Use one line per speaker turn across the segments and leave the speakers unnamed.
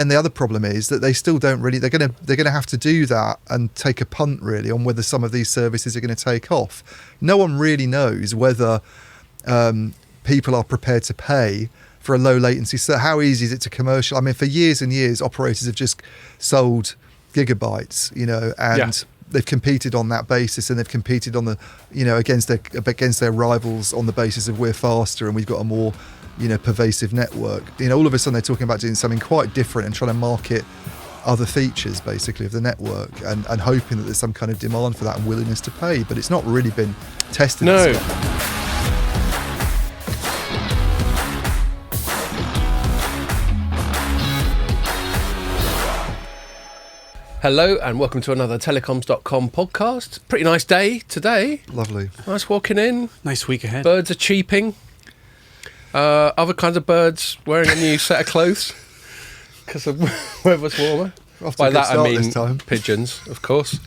And the other problem is that they still don't really. They're gonna have to do that and take a punt really on whether some of these services are going to take off. No one really knows whether people are prepared to pay for a low latency. So how easy is it to commercial? I mean, for years and years, operators have just sold gigabytes, and they've competed on that basis, and they've competed on the, against their rivals on the basis of we're faster and we've got a more pervasive network. All of a sudden they're talking about doing something quite different and trying to market other features basically of the network and hoping that there's some kind of demand for that and willingness to pay, but it's not really been tested.
No. Hello and welcome to another Telecoms.com podcast. Pretty nice day today.
Lovely.
Nice walking in.
Nice week ahead.
Birds are cheeping. Other kinds of birds wearing a new set of clothes because the weather's warmer. By that I mean pigeons, of course.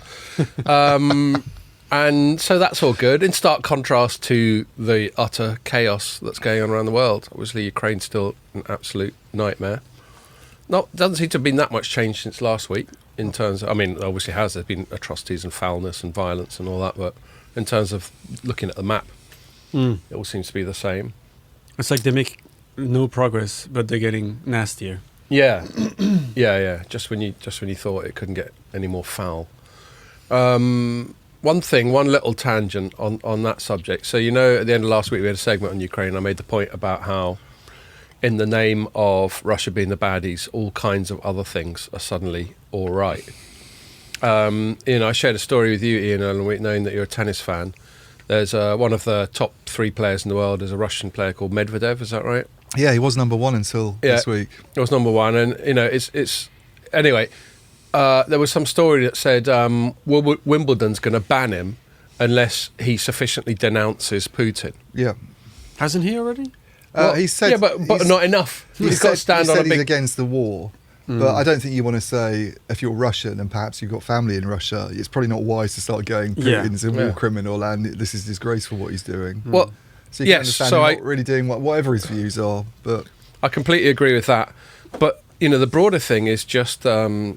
And so that's all good. In stark contrast to the utter chaos that's going on around the world. Obviously, Ukraine's still an absolute nightmare. Doesn't seem to have been that much change since last week in terms of, obviously there's been atrocities and foulness and violence and all that, but in terms of looking at the map, it all seems to be the same.
It's like they make no progress, but they're getting nastier.
Yeah, yeah. Just when you thought it couldn't get any more foul. One little tangent on that subject. So at the end of last week we had a segment on Ukraine. I made the point about how, in the name of Russia being the baddies, all kinds of other things are suddenly all right. I shared a story with you, Ian, earlier in the week, knowing that you're a tennis fan. There's one of the top 3 players in the world is a Russian player called Medvedev, is that right?
Yeah, he was number 1 until this week.
He was number 1, and it's anyway. There was some story that said Wimbledon's going to ban him unless he sufficiently denounces Putin.
Yeah,
hasn't he already?
He said,
yeah, but not enough. He's got to stand on a big.
He's against the war. But I don't think you want to say, if you're Russian and perhaps you've got family in Russia, it's probably not wise to start going, Putin's a war criminal and this is disgraceful what he's doing.
Well,
so you can understand him not really doing whatever his views are. But
I completely agree with that. But, the broader thing is just, Matt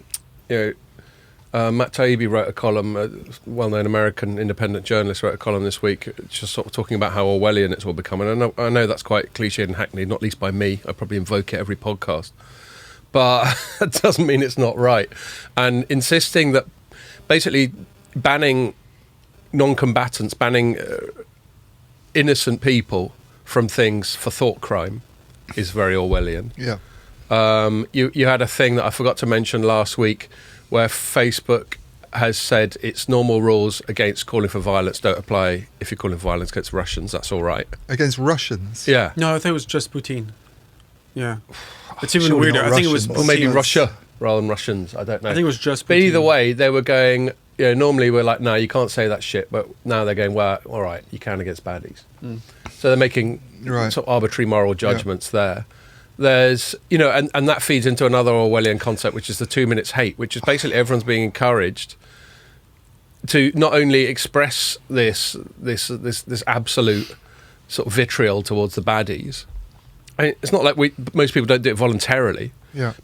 Taibbi wrote a column, a well-known American independent journalist wrote a column this week, just sort of talking about how Orwellian it's all becoming. I know that's quite cliched and hackneyed, not least by me. I probably invoke it every podcast. But that doesn't mean it's not right. And insisting that basically banning non-combatants, banning innocent people from things for thought crime is very Orwellian.
Yeah.
You had a thing that I forgot to mention last week where Facebook has said its normal rules against calling for violence don't apply if you're calling for violence against Russians. That's all right.
Against Russians?
Yeah.
No, I thought it was just Putin. Yeah. It's even weirder. I think it was...
Or maybe Russia rather than Russians. I don't know.
I think it was just Putin.
But either way, they were going... normally we're like, no, you can't say that shit. But now they're going, well, all right, you can against baddies. So they're making sort of arbitrary moral judgments there. There's, and that feeds into another Orwellian concept, which is the 2 minutes hate, which is basically everyone's being encouraged to not only express this absolute sort of vitriol towards the baddies. It's not like most people don't do it voluntarily,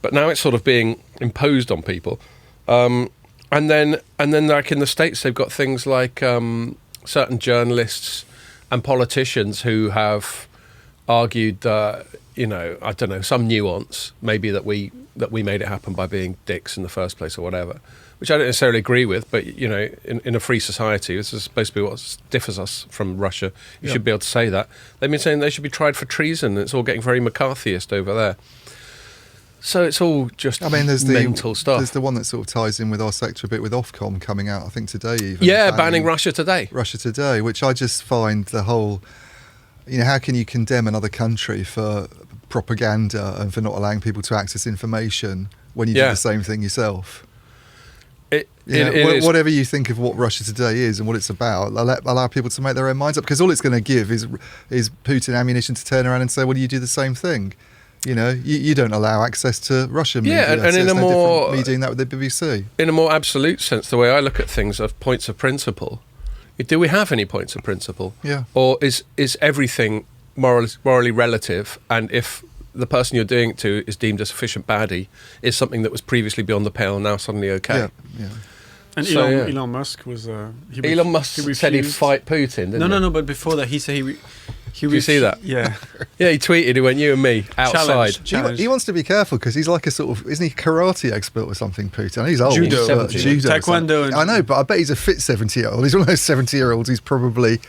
but now it's sort of being imposed on people. And then like in the States, they've got things like certain journalists and politicians who have argued that, I don't know, some nuance, maybe that we made it happen by being dicks in the first place or whatever, which I don't necessarily agree with, but, in a free society, this is supposed to be what differs us from Russia. You should be able to say that. They've been saying they should be tried for treason, and it's all getting very McCarthyist over there. So it's all just mental stuff.
There's the one that sort of ties in with our sector a bit with Ofcom coming out, I think today even.
Yeah, banning Russia Today.
Russia Today, which I just find the whole... how can you condemn another country for propaganda and for not allowing people to access information when you do the same thing yourself? Whatever you think of what Russia Today is and what it's about, allow people to make their own minds up, because all it's going to give is Putin ammunition to turn around and say, well, you do the same thing. You don't allow access to Russian media.
And in a more...
me doing that with the BBC.
In a more absolute sense, the way I look at things of points of principle, do we have any points of principle?
Yeah.
Or is everything morally relative? And if the person you're doing it to is deemed a sufficient baddie is something that was previously beyond the pale and now suddenly okay.
Yeah.
And
So,
Elon Musk was...
Elon Musk said he'd fight Putin, didn't he?
No, but before that, he said he
Did you see that?
Yeah.
Yeah, he tweeted, he went, you and me, outside.
Challenge.
He wants to be careful because he's like a sort of, isn't he, karate expert or something, Putin? I know he's old.
Judo.
Judo.
Taekwondo.
I know, but I bet he's a fit 70-year-old. He's one of those 70-year-olds who's probably...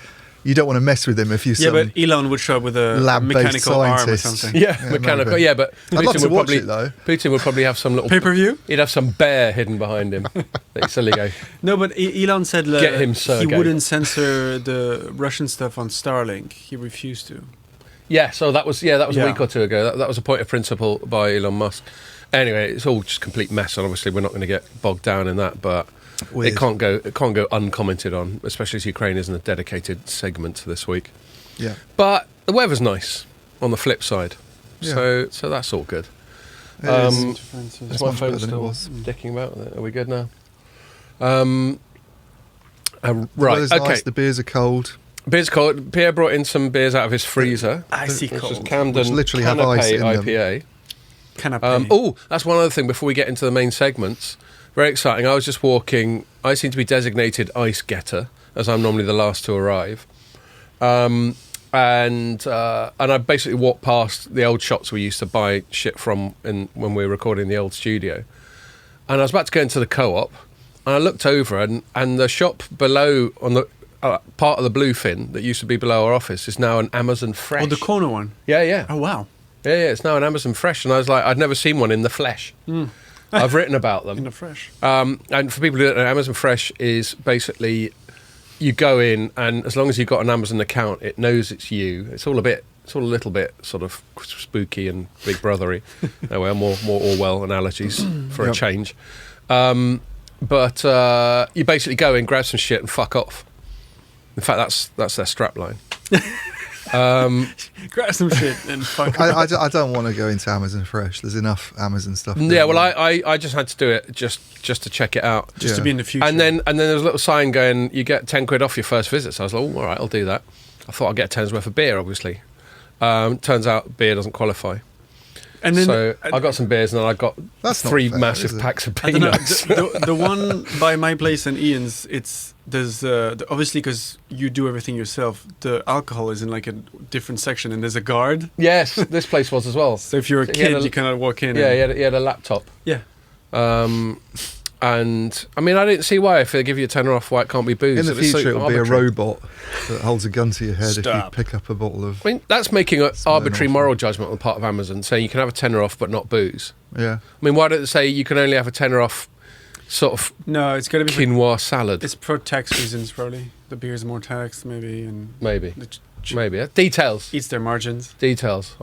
You don't want to mess with him if you...
Yeah, but Elon would show up with a mechanical arm or something.
Yeah, mechanical.
Maybe.
Yeah, but
I'd love to watch
probably,
it, though.
Putin would probably have some little...
Pay-per-view?
He'd have some bear hidden behind him. That silly go.
No, but Elon said
Get him,
he
Sergey.
wouldn't censor the Russian stuff on Starlink. He refused to.
Yeah, so that was a week or two ago. That was a point of principle by Elon Musk. Anyway, it's all just complete mess, and obviously we're not going to get bogged down in that, but
Weird.
it can't go uncommented on, especially as Ukraine isn't a dedicated segment this week.
Yeah.
But the weather's nice on the flip side.
Yeah.
So that's all good.
It is.
Is
It's
my
much
phone
better than it
still
was.
dicking about? Are we good now? Right,
Weather's
okay.
nice, the beers are cold.
Beers cold. Pierre brought in some beers out of his freezer.
Icy
Which was
cold.
Camden
Which literally have ice
Canapé
in them.
IPA.
Canapé.
That's one other thing before we get into the main segments. Very exciting. I was just walking. I seem to be designated ice getter, as I'm normally the last to arrive. And I basically walked past the old shops we used to buy shit from when we were recording the old studio. And I was about to go into the Co-op, and I looked over, and the shop below on the part of the bluefin that used to be below our office is now an Amazon Fresh.
Oh, the corner one.
Yeah.
Oh, wow.
Yeah, it's now an Amazon Fresh, and I was like, I'd never seen one in the flesh. I've written about them.
In the fresh.
And for people who don't know, Amazon Fresh is basically you go in, and as long as you've got an Amazon account, it knows it's you. It's all a little bit sort of spooky and Big Brothery. Anyway, more Orwell analogies for a change. But you basically go in, grab some shit, and fuck off. In fact, that's their strapline.
Grab some shit and fuck off.
I don't want to go into Amazon Fresh. There's enough Amazon stuff.
Yeah, well, I just had to do it just to check it out.
Just to be in the future.
And then there was a little sign going, you get 10 quid off your first visit. So I was like, oh, all right, I'll do that. I thought I'd get 10's worth of beer, obviously. Turns out beer doesn't qualify. And then, so I got some beers, and then I got three massive packs of peanuts.
The one by my place and Ian's, there's obviously because you do everything yourself. The alcohol is in like a different section, and there's a guard.
Yes, this place was as well.
So if you're a kid, you cannot walk in.
Yeah, he had a laptop.
Yeah.
And I mean, I didn't see why if they give you a tenner off, why it can't be booze.
In the future, it'll be a robot that holds a gun to your head if you pick up a bottle of...
I mean, that's making an arbitrary moral judgment on the part of Amazon, saying you can have a tenner off but not booze.
Yeah.
I mean, why don't they say you can only have a tenner off sort of
no, it's got to be
quinoa salad?
It's for tax reasons, probably. The beer's more taxed, maybe. And
maybe. Details.
Eats their margins.
Details.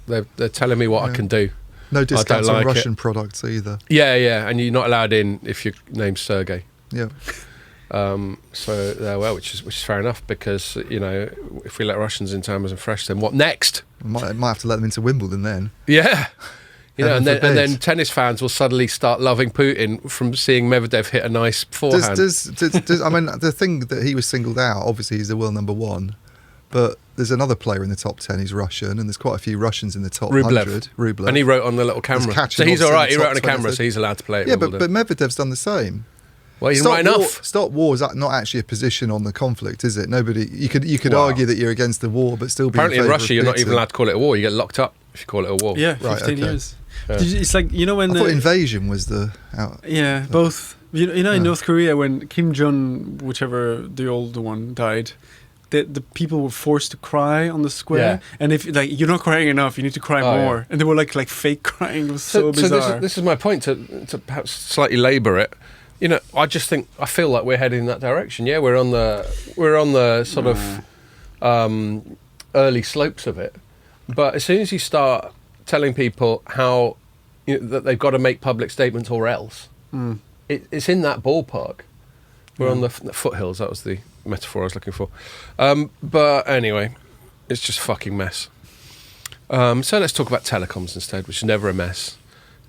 They're telling me what I can do.
No discounts on Russian products either.
Yeah, and you're not allowed in if your name's Sergey.
Yeah.
Which is fair enough, because if we let Russians into Amazon Fresh, then what next?
Might have to let them into Wimbledon then.
Yeah. And then tennis fans will suddenly start loving Putin from seeing Medvedev hit a nice forehand.
I mean, the thing that he was singled out, obviously he's the world number one, but there's another player in the top 10 who's Russian, and there's quite a few Russians in the top 100. Rublev.
And he wrote on the little camera. So he's all right. He wrote on a camera, so he's allowed to play it.
Yeah, but Medvedev's done the same.
Well, he's not enough.
Stop war is not actually a position on the conflict, is it? You could argue that you're against the war, but still be
apparently in Russia you're not even allowed to call it a war. You get locked up if you call it a war.
Yeah, 15 years.
Yeah.
It's like, when
I thought invasion was
both. In North Korea, when Kim Jong, whichever the old one, died, the people were forced to cry on the square, and if you're not crying enough, you need to cry more, and they were like fake crying. It was so bizarre.
So this is my point, to perhaps slightly labour it. I feel like we're heading in that direction. Yeah, we're on the sort of early slopes of it, but as soon as you start telling people how that they've got to make public statements or else, it's in that ballpark. We're on the foothills. That was the metaphor I was looking for. But anyway, it's just a fucking mess. So let's talk about telecoms instead, which is never a mess.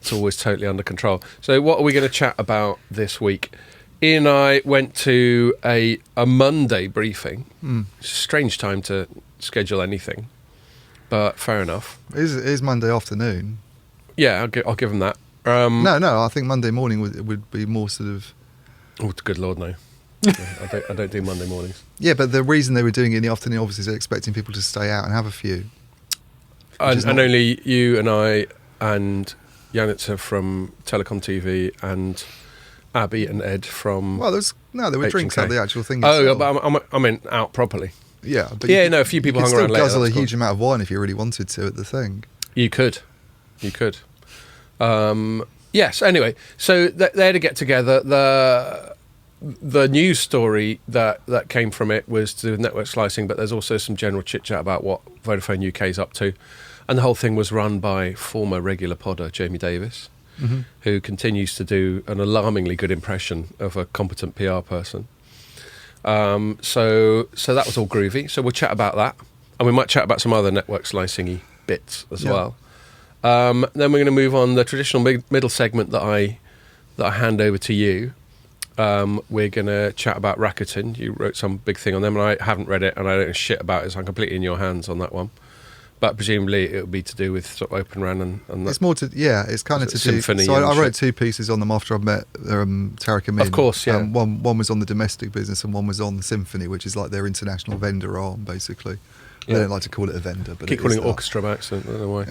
It's always totally under control. So what are we going to chat about this week? Ian and I went to a Monday briefing. It's a strange time to schedule anything. but fair enough.
It is Monday afternoon.
Yeah, I'll give them that.
No, I think Monday morning would be more sort of...
Oh, good Lord, no. Yeah, I don't do Monday mornings.
Yeah, but the reason they were doing it in the afternoon, obviously, is they're expecting people to stay out and have a few.
And only you and I and Janitza from Telecom TV and Abby and Ed from...
Well, there were drinks at the actual thing.
Oh, but I meant out properly.
Yeah, but
a few people hung around later.
You could still guzzle a huge amount of wine if you really wanted to at the thing.
You could. Yes, anyway, so they're to get together. The news story that came from it was to do with network slicing, but there's also some general chit-chat about what Vodafone UK is up to. And the whole thing was run by former regular podder Jamie Davis, who continues to do an alarmingly good impression of a competent PR person. So that was all groovy. So we'll chat about that. And we might chat about some other network slicing-y bits as well. Then we're going to move on the traditional middle segment that I hand over to you. We're going to chat about Rakuten. You wrote some big thing on them, and I haven't read it, and I don't know shit about it, so I'm completely in your hands on that one. But presumably it'll be to do with sort of Open RAN and
it's more to it's kind of to do.
Symphony.
So I wrote 2 pieces on them after I met Tarek Amin.
Of course, yeah.
One was on the domestic business, and one was on the Symphony, which is like their international vendor arm, basically. Yeah. They don't like to call it a vendor, but
keep calling it orchestra by accident. I don't know why.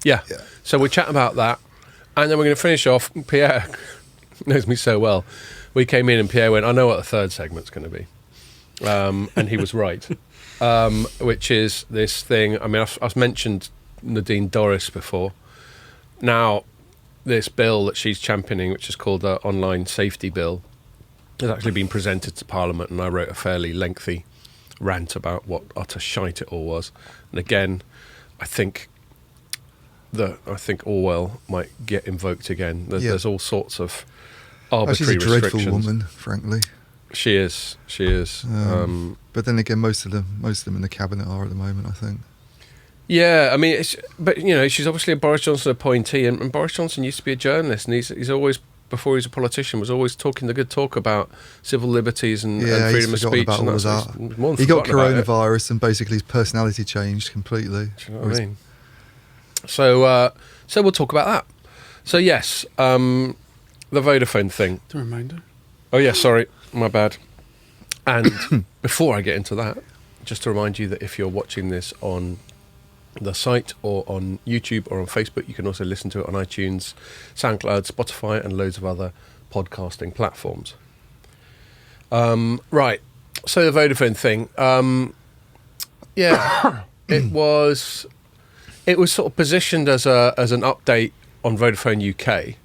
Yeah.
So we'll chat about that, and then we're going to finish off. Pierre knows me so well. We came in and Pierre went, "I know what the third segment's going to be," and he was right. Which is this thing. I mean, I've mentioned Nadine Dorris before. Now, this bill that she's championing, which is called the Online Safety Bill, has actually been presented to Parliament, and I wrote a fairly lengthy rant about what utter shite it all was. And again, I think Orwell might get invoked again. There's all sorts of arbitrary
she's a dreadful
restrictions.
Woman, frankly.
She is.
But then again, most of them in the cabinet are at the moment, I think.
Yeah, I mean, she's obviously a Boris Johnson appointee, and Boris Johnson used to be a journalist, and he's always, before he was a politician, was always talking the good talk about civil liberties and freedom of speech.
About
and
all of that. He got coronavirus, and basically his personality changed completely.
Do you know what I mean? So we'll talk about that. So yes, the Vodafone thing.
The reminder.
Oh yeah, sorry. My bad. And before I get into that, just to remind you that if you're watching this on the site or on YouTube or on Facebook, you can also listen to it on iTunes, SoundCloud, Spotify, and loads of other podcasting platforms. Right. So the Vodafone thing. It was sort of positioned as an update on Vodafone UK.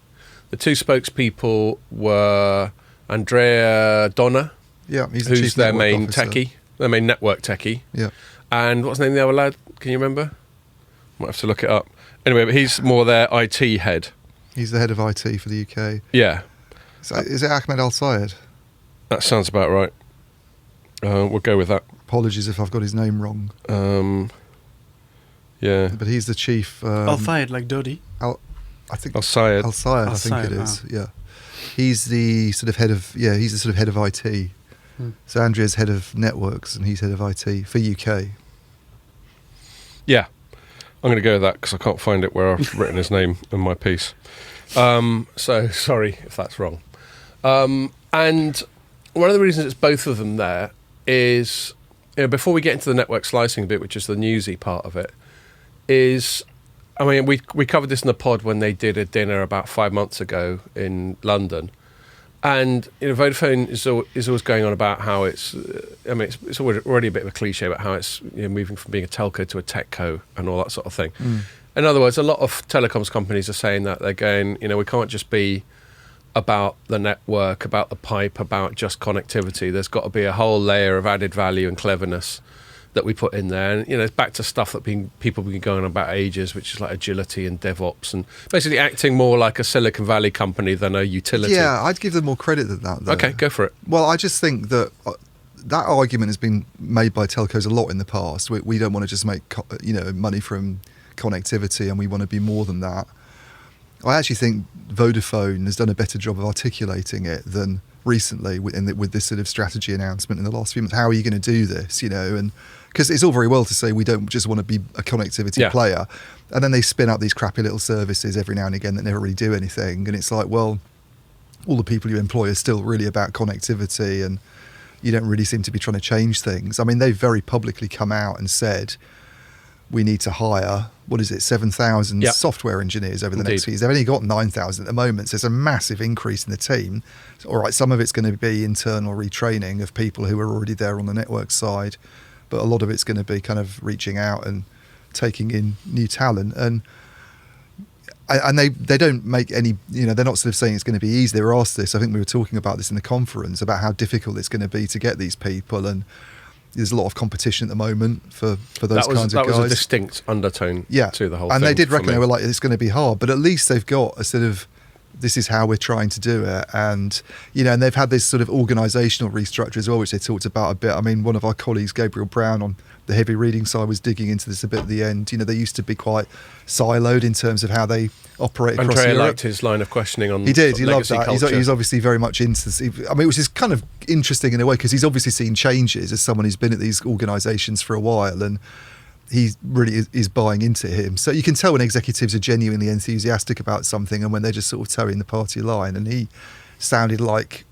The 2 spokespeople were Andrea Donna, who's their main techie, their main network techie. Yeah. And what's the name of the other lad? Can you remember? Might have to look it up. Anyway, but he's more their IT head.
He's the head of IT for the UK.
Yeah.
So is it Ahmed Al-Sayed?
That sounds about right. We'll go with that.
Apologies if I've got his name wrong.
Yeah.
But he's the chief...
Al-Sayed, like Dodi?
I think
Al-Sayed.
Al-Sayed, I think it is. Yeah. He's the sort of head of IT. So Andrea's head of networks and he's head of IT for UK.
Yeah, I'm going to go with that because I can't find it where I've written his name in my piece. So sorry if that's wrong. And one of the reasons it's both of them there is, before we get into the network slicing bit, which is the newsy part of it, is, I mean, we covered this in the pod when they did a dinner about 5 months ago in London. And Vodafone is always going on about how it's already a bit of a cliche about how it's moving from being a telco to a techco and all that sort of thing. In other words, a lot of telecoms companies are saying that they're going, we can't just be about the network, about the pipe, about just connectivity. There's got to be a whole layer of added value and cleverness that we put in there. And, it's back to stuff that people have been going on about ages, which is like agility and DevOps and basically acting more like a Silicon Valley company than a utility.
Yeah, I'd give them more credit than that, though.
Okay, go for it.
Well, I just think that that argument has been made by telcos a lot in the past. We don't want to just make money from connectivity and we want to be more than that. I actually think Vodafone has done a better job of articulating it than recently with this sort of strategy announcement in the last few months. How are you going to do this? And because it's all very well to say we don't just want to be a connectivity player, and then they spin up these crappy little services every now and again that never really do anything, and it's like, well, all the people you employ are still really about connectivity, and you don't really seem to be trying to change things. I mean, they've very publicly come out and said we need to hire, 7,000 software engineers over the next few years. They've only got 9,000 at the moment, so it's a massive increase in the team. So, all right, some of it's going to be internal retraining of people who are already there on the network side, but a lot of it's going to be kind of reaching out and taking in new talent. And they don't make any, they're not sort of saying it's going to be easy. They were asked this, I think we were talking about this in the conference, about how difficult it's going to be to get these people, and there's a lot of competition at the moment for those kinds of guys.
That was a distinct undertone to the whole thing.
And they did reckon they were like, it's going to be hard, but at least they've got a sort of, this is how we're trying to do it. And, and they've had this sort of organisational restructure as well, which they talked about a bit. I mean, one of our colleagues, Gabriel Brown, on the heavy reading side, was digging into this a bit at the end. They used to be quite siloed in terms of how they operate across Europe.
Andrea liked his line of questioning on
He did, he loved that.
He's
obviously very much into this. I mean, which is kind of interesting in a way, because he's obviously seen changes as someone who's been at these organisations for a while, and he really is buying into him. So you can tell when executives are genuinely enthusiastic about something and when they're just sort of towing the party line, and he sounded like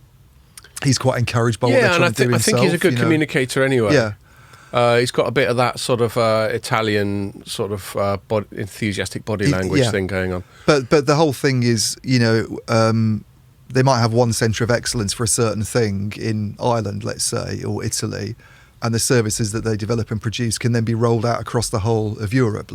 he's quite encouraged by what they're trying to do himself.
I think he's a good communicator anyway.
Yeah.
He's got a bit of that sort of Italian sort of enthusiastic body language thing going on.
But the whole thing is, they might have one centre of excellence for a certain thing in Ireland, let's say, or Italy, and the services that they develop and produce can then be rolled out across the whole of Europe.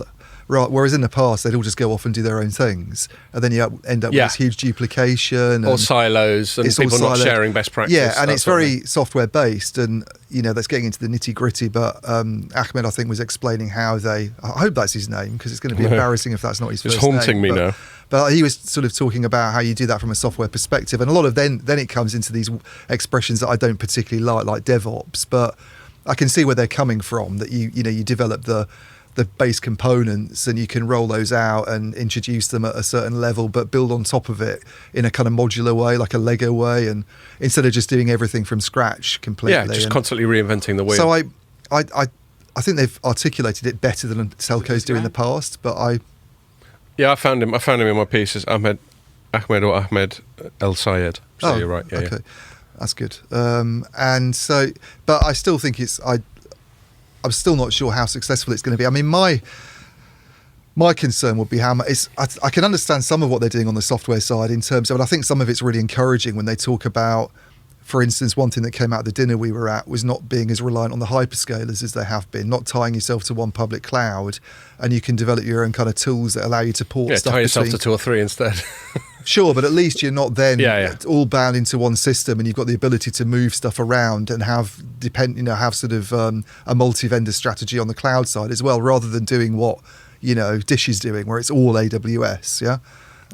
Right, whereas in the past they'd all just go off and do their own things, and then you end up with this huge duplication
or silos, and people not sharing best practice.
Yeah, and it's very software based, and that's getting into the nitty gritty. But Ahmed, I think, was explaining how I hope that's his name, because it's going to be embarrassing if that's not his first name.
It's haunting me now.
But he was sort of talking about how you do that from a software perspective, and a lot of then it comes into these expressions that I don't particularly like DevOps, but I can see where they're coming from. That you develop the base components, and you can roll those out and introduce them at a certain level, but build on top of it in a kind of modular way, like a Lego way, and instead of just doing everything from scratch completely.
Yeah, just constantly reinventing the wheel.
So I think they've articulated it better than telcos do in the past, but I found him in my pieces, Ahmed El Sayed. So you're right. Yeah, okay. That's good. And so, but I still think I'm still not sure how successful it's going to be. I mean, my concern would be how much. I can understand some of what they're doing on the software side in terms of, and I think some of it's really encouraging when they talk about, for instance, one thing that came out of the dinner we were at was not being as reliant on the hyperscalers as they have been, not tying yourself to one public cloud, and you can develop your own kind of tools that allow you to port stuff.
Tie yourself to two or three instead.
Sure, but at least you're not then all bound into one system, and you've got the ability to move stuff around and have sort of a multi-vendor strategy on the cloud side as well, rather than doing what Dish is doing, where it's all AWS.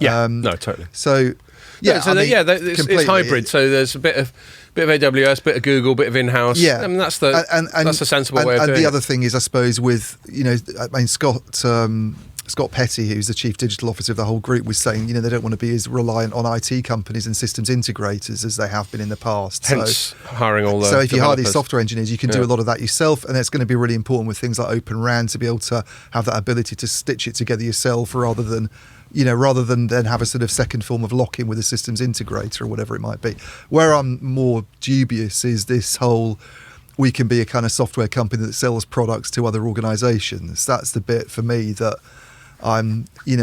No, totally.
So
it's hybrid. So there's a bit of AWS, bit of Google, bit of in-house.
Yeah,
I mean that's a sensible way of doing it.
And the other thing is, I suppose, with Scott Petty, who's the chief digital officer of the whole group, was saying, they don't want to be as reliant on IT companies and systems integrators as they have been in the past.
Hence, hiring all the
So if
developers.
you hire these software engineers, you can do a lot of that yourself, and it's going to be really important with things like Open RAN to be able to have that ability to stitch it together yourself, rather than then have a sort of second form of lock-in with a systems integrator or whatever it might be. Where I'm more dubious is this whole, we can be a kind of software company that sells products to other organisations. That's the bit for me that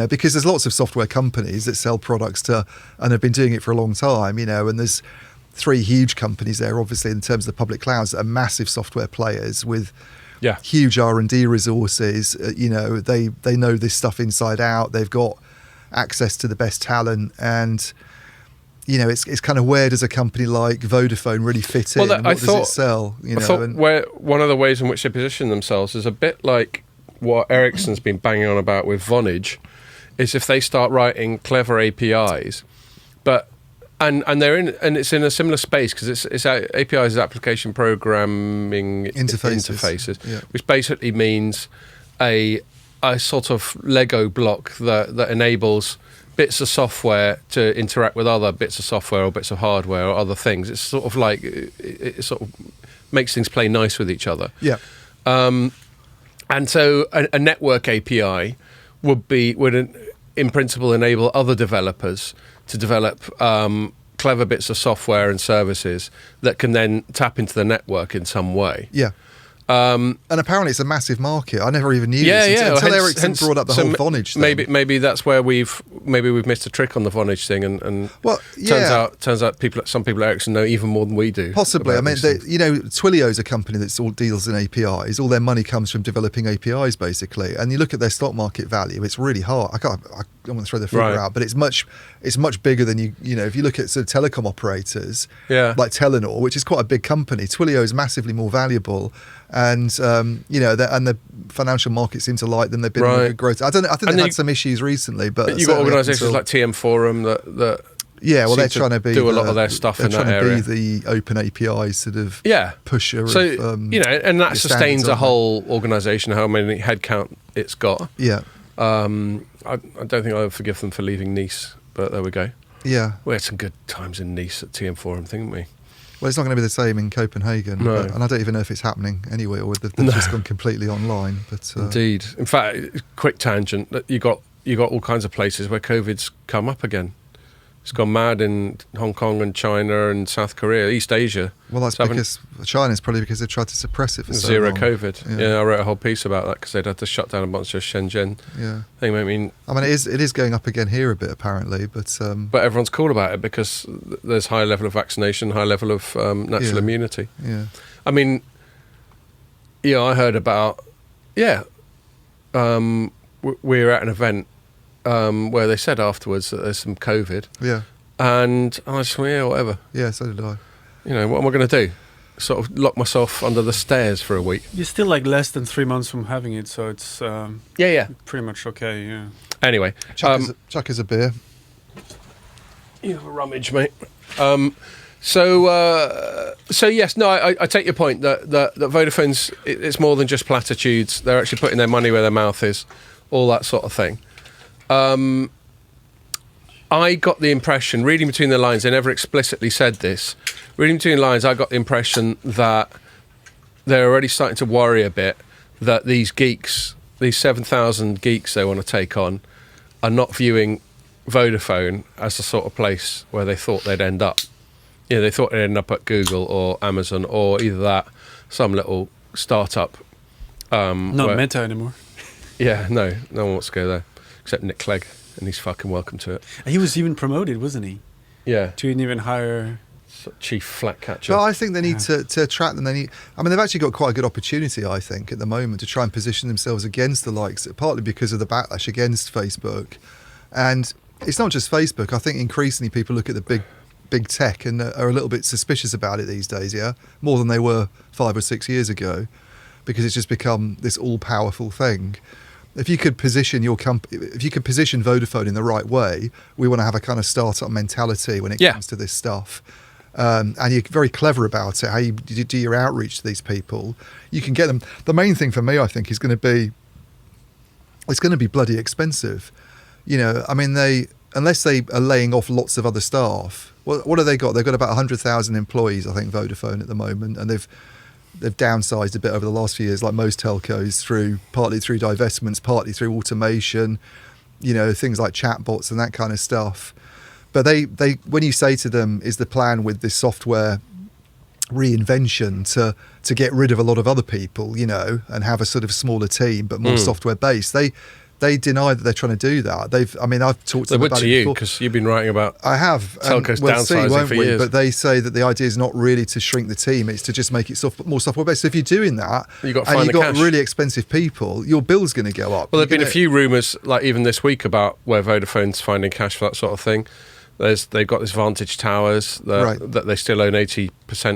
because there's lots of software companies that sell products to, and have been doing it for a long time, and there's three huge companies there, obviously, in terms of the public clouds, that are massive software players with huge R&D resources. They know this stuff inside out. They've got access to the best talent, and it's kind of, where does a company like Vodafone really fit in? What does it sell?
I thought where one of the ways in which they position themselves is a bit like what Ericsson's been banging on about with Vonage, is if they start writing clever APIs, and it's in a similar space, because it's APIs, application programming interfaces, which basically means a sort of Lego block that enables bits of software to interact with other bits of software or bits of hardware or other things. It's sort of like it sort of makes things play nice with each other.
Yeah.
And so a network API would in principle enable other developers to develop clever bits of software and services that can then tap into the network in some way.
Yeah. And apparently it's a massive market. I never even knew this until Ericsson brought up the whole Vonage thing.
Maybe that's where we've missed a trick on the Vonage thing, and turns out some people at Ericsson know even more than we do.
Possibly. I mean, Twilio's a company that all deals in APIs. All their money comes from developing APIs, basically. And you look at their stock market value; it's really hard. I don't want to throw the figure out, but it's much bigger than you know. If you look at sort of telecom operators, like Telenor, which is quite a big company, Twilio is massively more valuable. And the financial market seems to like them. They've been good growth. I think they've had some issues recently, but
you've got organisations like TM Forum that
they're trying to
do a lot of their stuff in that area.
They're trying to be the open API sort of pusher.
So and that sustains a whole organisation. How many headcount it's got?
Yeah.
I don't think I would forgive them for leaving Nice, but there we go.
Yeah.
We had some good times in Nice at TM Forum, didn't we?
Well, it's not going to be the same in Copenhagen, and I don't even know if it's happening anyway, or they've just gone completely online. But
indeed, in fact, quick tangent. You got all kinds of places where COVID's come up again. It's gone mad in Hong Kong and China and South Korea, East Asia.
Well, that's because China's probably because they tried to suppress it for so
long.
Zero
COVID. Yeah, I wrote a whole piece about that because they'd had to shut down a bunch of Shenzhen.
Yeah,
thing. I mean,
it is going up again here a bit apparently, but
everyone's cool about it because there's high level of vaccination, high level of natural immunity.
Yeah,
I mean, I heard about we were at an event. Where they said afterwards that there's some COVID.
Yeah.
And I just went, whatever.
Yeah, so did I.
What am I going to do? Sort of lock myself under the stairs for a week.
You're still like less than 3 months from having it, so it's pretty much okay, yeah.
Anyway.
Chuck is a beer.
You have a rummage, mate. So yes, no, I take your point that Vodafone's, it's more than just platitudes. They're actually putting their money where their mouth is, all that sort of thing. I got the impression, reading between the lines, they never explicitly said this, reading between the lines, I got the impression that they're already starting to worry a bit that these geeks, these 7,000 geeks they want to take on, are not viewing Vodafone as the sort of place where they thought they'd end up. They thought they'd end up at Google or Amazon or either that, some little startup.
Not Meta anymore.
Yeah, no one wants to go there. Except Nick Clegg, and he's fucking welcome to it.
And he was even promoted, wasn't he?
Yeah.
To an even higher...
chief flat catcher.
But I think they need to attract them. They've actually got quite a good opportunity, I think, at the moment to try and position themselves against the likes, partly because of the backlash against Facebook. And it's not just Facebook. I think increasingly people look at the big tech and are a little bit suspicious about it these days, more than they were 5 or 6 years ago, because it's just become this all-powerful thing. If you could position Vodafone in the right way, we want to have a kind of startup mentality when it comes to this stuff. And you're very clever about it, how you do your outreach to these people. You can get them. The main thing for me, I think, is going to be, it's going to be bloody expensive. Unless they are laying off lots of other staff, what have they got? They've got about 100,000 employees, I think, Vodafone at the moment, and they've downsized a bit over the last few years, like most telcos, partly through divestments, partly through automation, things like chatbots and that kind of stuff. But they when you say to them, is the plan with this software reinvention to get rid of a lot of other people, and have a sort of smaller team but more software based, they deny that they're trying to do that. I've talked to them about it before.
Because you've been writing about
telcos
downsizing for years.
But they say that the idea is not really to shrink the team, it's to just make it more software based. So if you're doing that
you've got
really expensive people, your bill's going to go up.
Well, there've been a few rumours, like even this week, about where Vodafone's finding cash for that sort of thing. They've got this Vantage Towers that they still own 80%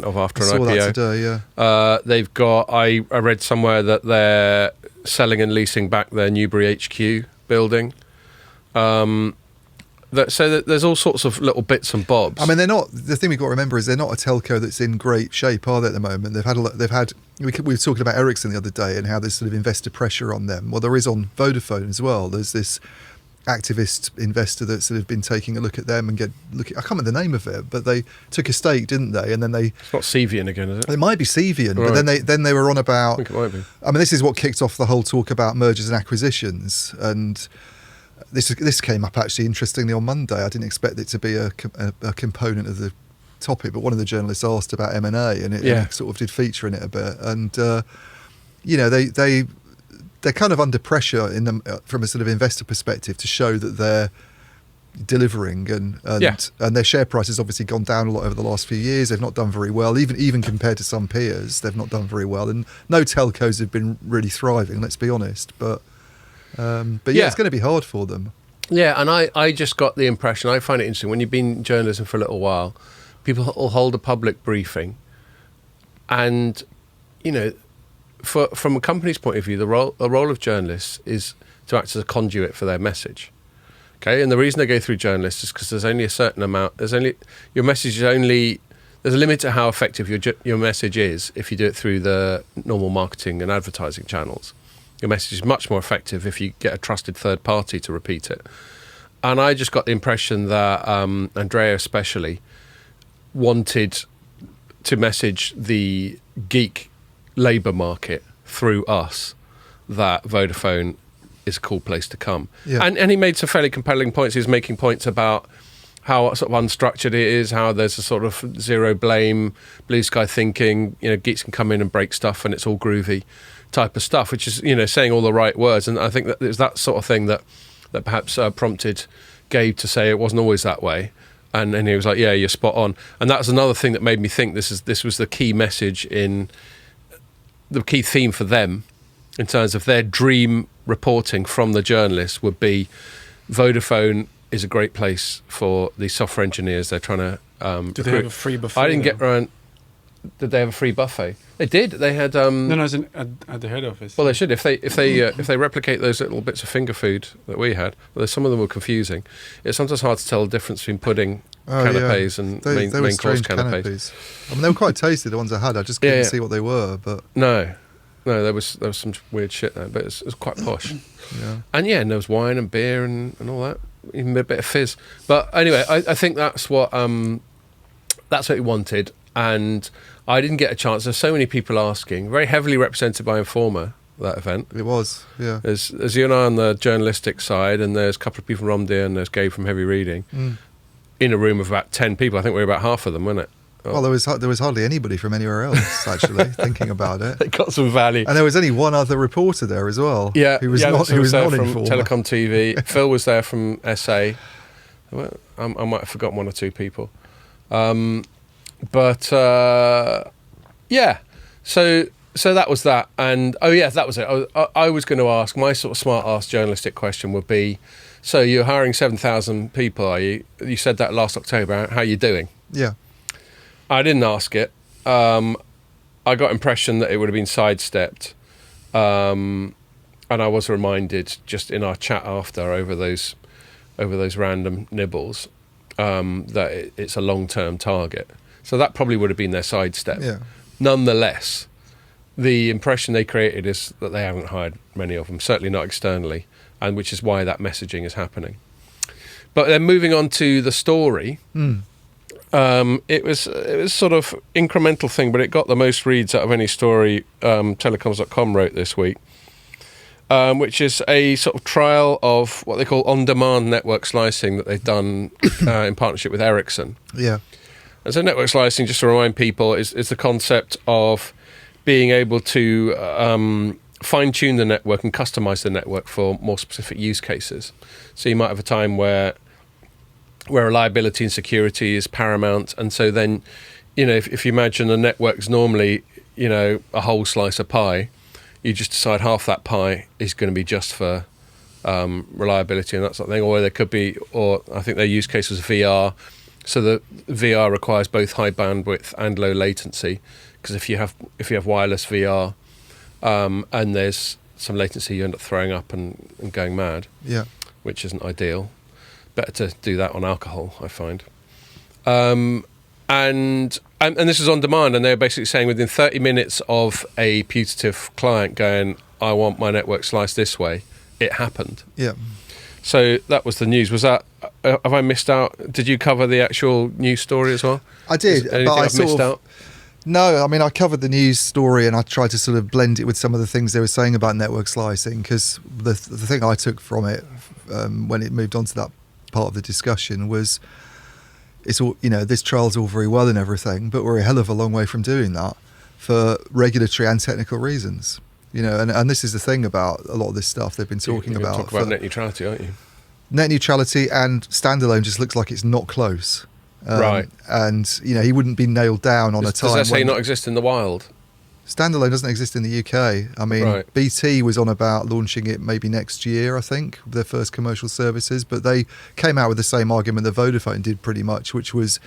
of after an IPO.
I saw that today, yeah.
They've got, I read somewhere that they're selling and leasing back their Newbury HQ building. So that there's all sorts of little bits and bobs.
They're not. The thing we've got to remember is they're not a telco that's in great shape, are they? At the moment, we were talking about Ericsson the other day and how there's sort of investor pressure on them. Well, there is on Vodafone as well. There's this activist investor that's sort of been taking a look at them and I can't remember the name of it, but they took a stake, didn't they? And then
it's not Cevian again, is it?
It might be Cevian, right. But then they were on about.
I think it might be.
I mean, this is what kicked off the whole talk about mergers and acquisitions, and this came up actually interestingly on Monday. I didn't expect it to be a component of the topic, but one of the journalists asked about M&A, and it sort of did feature in it a bit, and they're kind of under pressure from a sort of investor perspective to show that they're delivering, and their share price has obviously gone down a lot over the last few years. They've not done very well, even compared to some peers. They've not done very well, and no telcos have been really thriving. Let's be honest, but it's going to be hard for them. Yeah,
and I just got the impression. I find it interesting when you've been in journalism for a little while. People will hold a public briefing, and from a company's point of view, the role of journalists is to act as a conduit for their message. Okay, and the reason they go through journalists is because there's only a certain amount. There's a limit to how effective your message is if you do it through the normal marketing and advertising channels. Your message is much more effective if you get a trusted third party to repeat it. And I just got the impression that Andrea especially wanted to message the geek labour market through us that Vodafone is a cool place to come. Yeah. And he made some fairly compelling points. He was making points about how sort of unstructured it is, how there's a sort of zero blame, blue sky thinking, geeks can come in and break stuff and it's all groovy type of stuff, which is, saying all the right words. And I think that there's that sort of thing that perhaps prompted Gabe to say it wasn't always that way. And he was like, yeah, you're spot on. And that's another thing that made me think this was the key message the key theme for them in terms of their dream reporting from the journalists would be Vodafone is a great place for the software engineers. They're trying to
do they have a free buffet?
I didn't get around. Did they have a free buffet? They did. They had.
No, as in at the head office.
Well, they should if they replicate those little bits of finger food that we had. Well, some of them were confusing. It's sometimes hard to tell the difference between pudding canapes and main course canapes.
I mean, they were quite tasty. The ones I had, I just couldn't see what they were. But
no, there was some weird shit there, but it was quite posh.
Yeah,
and there was wine and beer and all that, even a bit of fizz. But anyway, I think that's what he wanted. And I didn't get a chance. There's so many people asking. Very heavily represented by Informer, that event.
It was, yeah.
There's you and I on the journalistic side, and there's a couple of people from Romdeer, and there's Gabe from Heavy Reading. In a room of about 10 people. I think we were about half of them, weren't it?
Well, there was hardly anybody from anywhere else, actually, thinking about it.
They got some value.
And there was only one other reporter there as well.
Yeah,
who was not
from
Informer.
Telecom TV. Phil was there from SA. I might have forgotten one or two people. But so that was that, and that was it. I was going to ask, my sort of smart ass journalistic question would be, so you're hiring 7,000 people, are you? You said that last October. How are you doing?
Yeah,
I didn't ask it. I got impression that it would have been sidestepped, and I was reminded just in our chat after over those random nibbles that it's a long-term target. So that probably would have been their sidestep.
Yeah.
Nonetheless, the impression they created is that they haven't hired many of them, certainly not externally, and which is why that messaging is happening. But then moving on to the story, it was sort of incremental thing, but it got the most reads out of any story Telecoms.com wrote this week, which is a sort of trial of what they call Ondemand network slicing that they've done in partnership with Ericsson.
Yeah.
And so network slicing, just to remind people, is the concept of being able to fine-tune the network and customize the network for more specific use cases. So you might have a time where reliability and security is paramount, and so then, if you imagine the network's normally, a whole slice of pie, you just decide half that pie is going to be just for reliability and that sort of thing, or there could be, or I think their use case was VR. So the VR requires both high bandwidth and low latency, because if you have wireless VR and there's some latency, you end up throwing up and going mad.
Yeah,
which isn't ideal. Better to do that on alcohol, I find. And this is on demand, and they're basically saying within 30 minutes of a putative client going, I want my network sliced this way, it happened.
Yeah.
So that was the news. Was that? Have I missed out? Did you cover the actual news story as well?
I did,
Anything
but I
I've missed out?
No, I mean, I covered the news story and I tried to sort of blend it with some of the things they were saying about network slicing, because the thing I took from it when it moved on to that part of the discussion was, it's all, this trial's all very well and everything, but we're a hell of a long way from doing that for regulatory and technical reasons. And this is the thing about a lot of this stuff they've been talking about.
Talk about net neutrality, aren't you?
Net neutrality and standalone just looks like it's not close.
Right.
And, he wouldn't be nailed down on a time.
Does that say not exist in the wild?
Standalone doesn't exist in the UK. I mean,
Right.
BT was on about launching it maybe next year, I think, their first commercial services. But they came out with the same argument that Vodafone did pretty much, which was,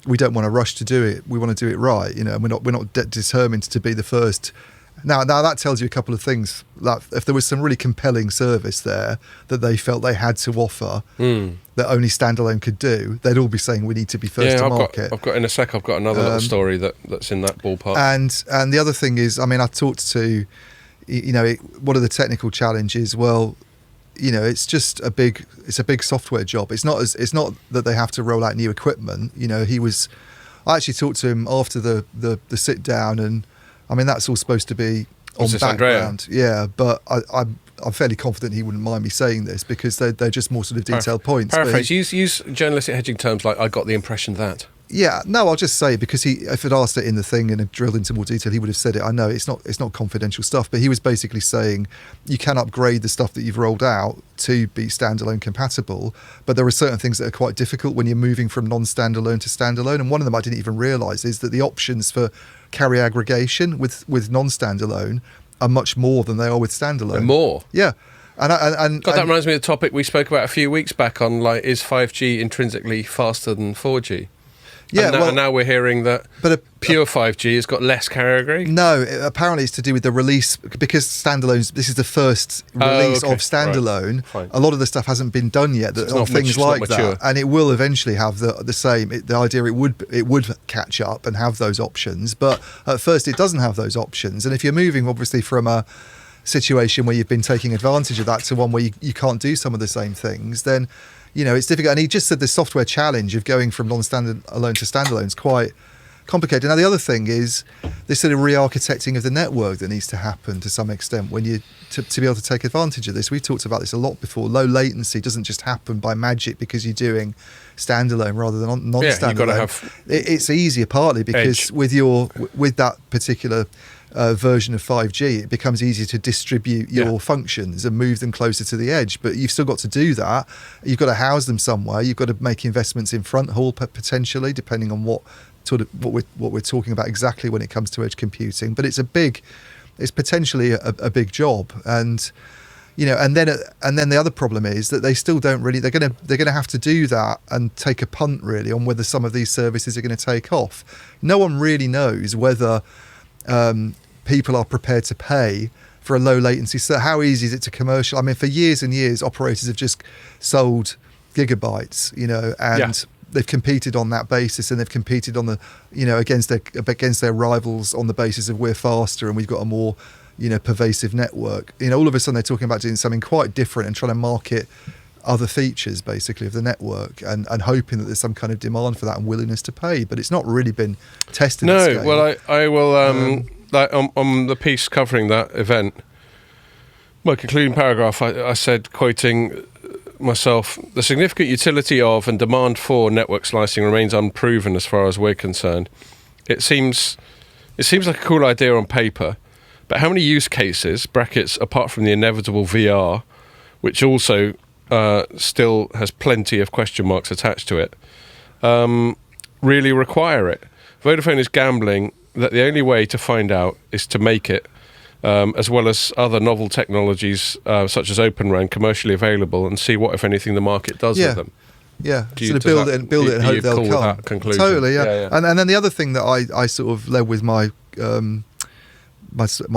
we don't want to rush to do it. We want to do it right. And we're not determined to be the first. Now that tells you a couple of things. That if there was some really compelling service there that they felt they had to offer that only standalone could do, they'd all be saying we need to be first to market.
I've got in a sec. I've got another little story that's in that ballpark.
And the other thing is, I mean, I talked to, what are the technical challenges? Well, it's just a big software job. It's not that they have to roll out new equipment. I actually talked to him after the sit down, and I mean, that's all supposed to be on background. Yeah, but I'm fairly confident he wouldn't mind me saying this, because they're just more sort of detailed points.
Paraphrase, use journalistic hedging terms like, I got the impression that.
Yeah, no, I'll just say, because if he'd asked it in the thing and had drilled into more detail, he would have said it. I know it's not confidential stuff, but he was basically saying you can upgrade the stuff that you've rolled out to be standalone compatible, but there are certain things that are quite difficult when you're moving from non-standalone to standalone. And one of them I didn't even realise is that the options for carrier aggregation with non-standalone are much more than they are with standalone.
They're more?
Yeah. And
God, that reminds me of the topic we spoke about a few weeks back on, like, is 5G intrinsically faster than 4G?
Yeah,
and now we're hearing that pure 5G has got less carrier aggregation.
No, apparently it's to do with the release, because standalones. This is the first release of standalone. Right. A lot of the stuff hasn't been done yet. On things like that, and it will eventually have the same. The idea it would catch up and have those options, but at first it doesn't have those options. And if you're moving, obviously, from a situation where you've been taking advantage of that to one where you can't do some of the same things, then it's difficult. And he just said the software challenge of going from non-standalone to standalone is quite complicated. Now, the other thing is this sort of re-architecting of the network that needs to happen to some extent when to be able to take advantage of this. We've talked about this a lot before. Low latency doesn't just happen by magic because you're doing standalone rather than non-standalone.
Yeah, you've got to have
it's easier partly because with that particular version of 5G, it becomes easier to distribute your functions and move them closer to the edge. But you've still got to do that. You've got to house them somewhere. You've got to make investments in front haul potentially, depending on what we're talking about exactly when it comes to edge computing. But it's potentially a big job. And and then the other problem is that they still don't really. They're going to have to do that and take a punt really on whether some of these services are going to take off. No one really knows whether people are prepared to pay for a low latency. So how easy is it to commercial? I mean, for years and years, operators have just sold gigabytes, and they've competed on that basis, and they've competed on the, against their rivals on the basis of we're faster and we've got a more, pervasive network. All of a sudden they're talking about doing something quite different and trying to market other features basically of the network and hoping that there's some kind of demand for that and willingness to pay, but it's not really been tested.
No, well, I will like on the piece covering that event, my concluding paragraph, I said, quoting myself, the significant utility of and demand for network slicing remains unproven as far as we're concerned. It seems like a cool idea on paper, but how many use cases, brackets, apart from the inevitable VR, which also still has plenty of question marks attached to it, really require it? Vodafone is gambling that the only way to find out is to make it, as well as other novel technologies such as Open RAN, commercially available, and see what, if anything, the market does with them.
Yeah, sort of build it and hope they'll come.
That conclusion?
Totally, yeah. And then the other thing that I sort of led with my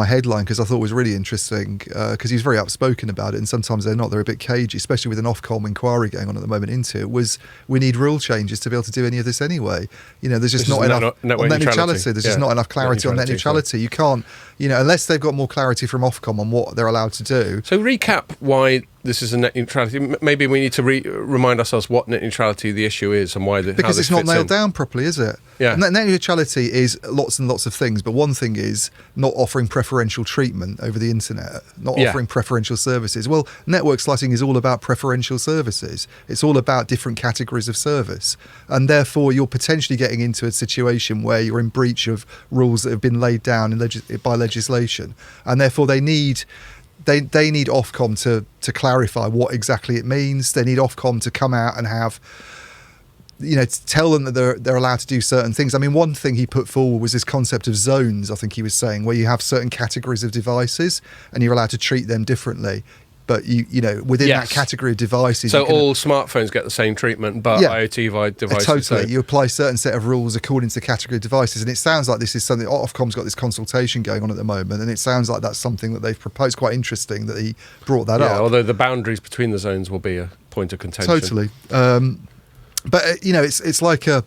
headline, because I thought was really interesting, because he's very outspoken about it, and sometimes they're a bit cagey, especially with an Ofcom inquiry going on at the moment into it, was we need rule changes to be able to do any of this anyway. There's just not enough on net neutrality. There's just not enough clarity on net neutrality. You can't, unless they've got more clarity from Ofcom on what they're allowed to do.
So recap why this is a net neutrality. Maybe we need to remind ourselves what net neutrality the issue is and why.
Because it's not nailed down properly, is it?
Yeah.
Net neutrality is lots and lots of things, but one thing is not offering preferential treatment over the internet, not offering preferential services. Well, network slicing is all about preferential services. It's all about different categories of service, and therefore you're potentially getting into a situation where you're in breach of rules that have been laid down by legislation, and therefore they need Ofcom to clarify what exactly it means. They need Ofcom to come out and have, to tell them that they're allowed to do certain things. I mean, one thing he put forward was this concept of zones, I think he was saying, where you have certain categories of devices and you're allowed to treat them differently. But within that category of devices,
so all smartphones get the same treatment, but IoT devices
totally.
don't.
You apply a certain set of rules according to the category of devices, and it sounds like this is something. Ofcom's got this consultation going on at the moment, and it sounds like that's something that they've proposed. Quite interesting that he brought that up.
Although the boundaries between the zones will be a point of contention.
Totally, but it's like a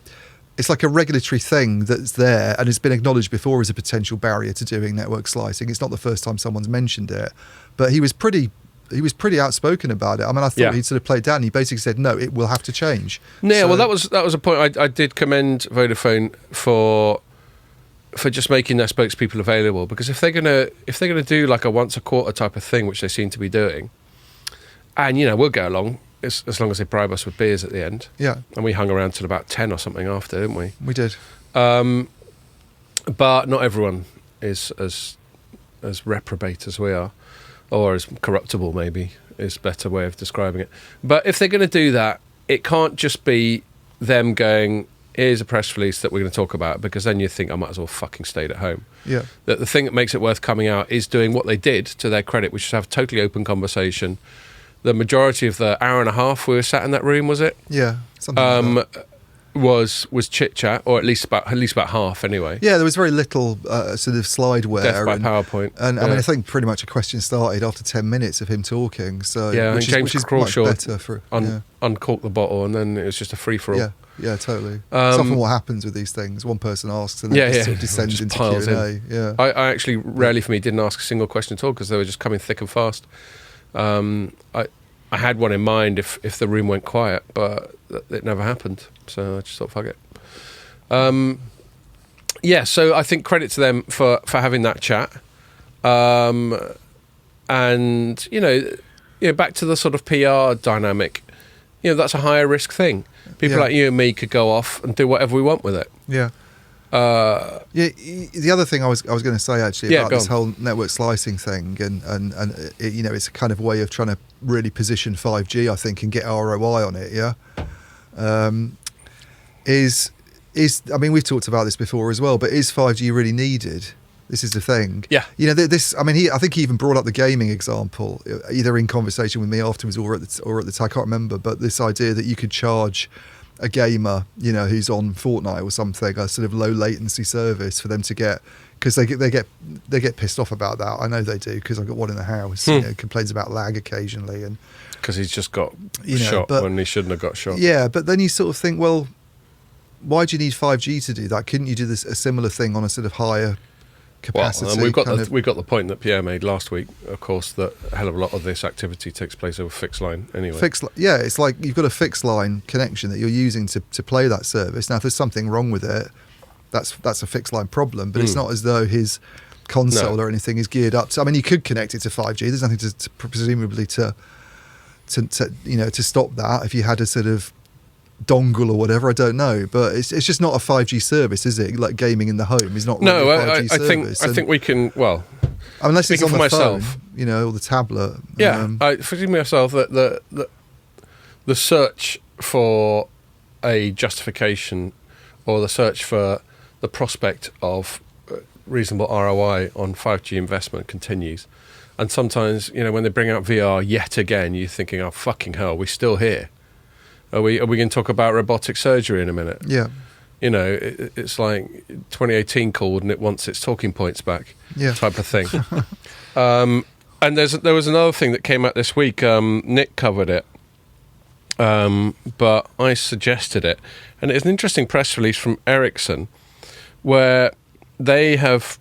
regulatory thing that's there and has been acknowledged before as a potential barrier to doing network slicing. It's not the first time someone's mentioned it, but he was pretty outspoken about it. I mean, I thought he'd sort of played down. He basically said, no, it will have to change.
Yeah, well, that was a point. I did commend Vodafone for just making their spokespeople available, because if they're gonna do like a once a quarter type of thing, which they seem to be doing, and we'll go along as long as they bribe us with beers at the end.
Yeah,
and we hung around till about 10 or something after, didn't we?
We did.
But not everyone is as reprobate as we are. Or as corruptible, maybe, is a better way of describing it. But if they're going to do that, it can't just be them going, here's a press release that we're going to talk about, because then you think, I might as well fucking stayed at home.
Yeah.
That the thing that makes it worth coming out is doing what they did, to their credit, which is have a totally open conversation. The majority of the hour and a half we were sat in that room, was it?
Yeah, something like that.
Was chit chat, or at least about half anyway.
Yeah, there was very little sort of slideware.
Death by PowerPoint.
And I mean, I think pretty much a question started after 10 minutes of him talking. So
James Crawshaw
better for
uncorked the bottle, and then it was just a free for all.
Yeah, totally. It's often what happens with these things. One person asks, and then it sort of descends into Q&A. Yeah.
I actually rarely, for me, didn't ask a single question at all, because they were just coming thick and fast. I had one in mind if the room went quiet, but it never happened. So I just thought, fuck it. So I think credit to them for having that chat. And, back to the sort of PR dynamic, that's a higher risk thing. People like you and me could go off and do whatever we want with it.
Yeah. The other thing I was going to say actually about this whole network slicing thing, and it's a kind of way of trying to really position 5G, I think, and get ROI on it. Yeah, I mean, we've talked about this before as well, but is 5G really needed? This is the thing.
Yeah.
This. I mean, I think he even brought up the gaming example, either in conversation with me afterwards or at the time. I can't remember, but this idea that you could charge a gamer, who's on Fortnite or something, a sort of low latency service for them to get, because they get pissed off about that. I know they do, because I've got one in the house. Complains about lag occasionally, and
because he's just got shot when he shouldn't have got shot.
Yeah, but then you sort of think, well, why do you need 5G to do that? Couldn't you do a similar thing on a sort of higher capacity?
Well, and we've got the point that Pierre made last week, of course, that a hell of a lot of this activity takes place over fixed line anyway.
It's like you've got a fixed line connection that you're using to play that service. Now, if there's something wrong with it, that's a fixed line problem, but it's not as though his console or anything is geared up to. I mean, you could connect it to 5G. There's nothing to presumably to stop that if you had a sort of dongle or whatever, I don't know, but it's just not a 5G service, is it? Like gaming in the home is not really a 5G service.
I think we can,
unless it's on the
myself,
phone, or the tablet.
Forgive myself that the search for a justification, or the search for the prospect of reasonable ROI on 5G investment continues. And sometimes, when they bring out VR yet again, you're thinking, oh, fucking hell, we're still here. Are we going to talk about robotic surgery in a minute?
Yeah.
It's like 2018 called and it wants its talking points back, type of thing. And there was another thing that came out this week. Nick covered it, but I suggested it. And it's an interesting press release from Ericsson, where they have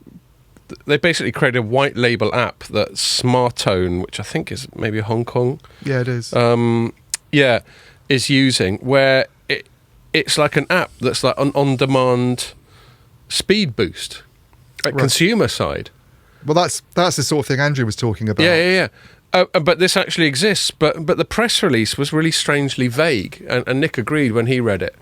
they basically created a white label app that Smartone, which I think is maybe Hong Kong.
Yeah, it is.
Is using, where it's like an app that's like an on-demand speed boost, like consumer side.
Well, that's the sort of thing Andrew was talking about.
Yeah. But this actually exists. But the press release was really strangely vague, and Nick agreed when he read it.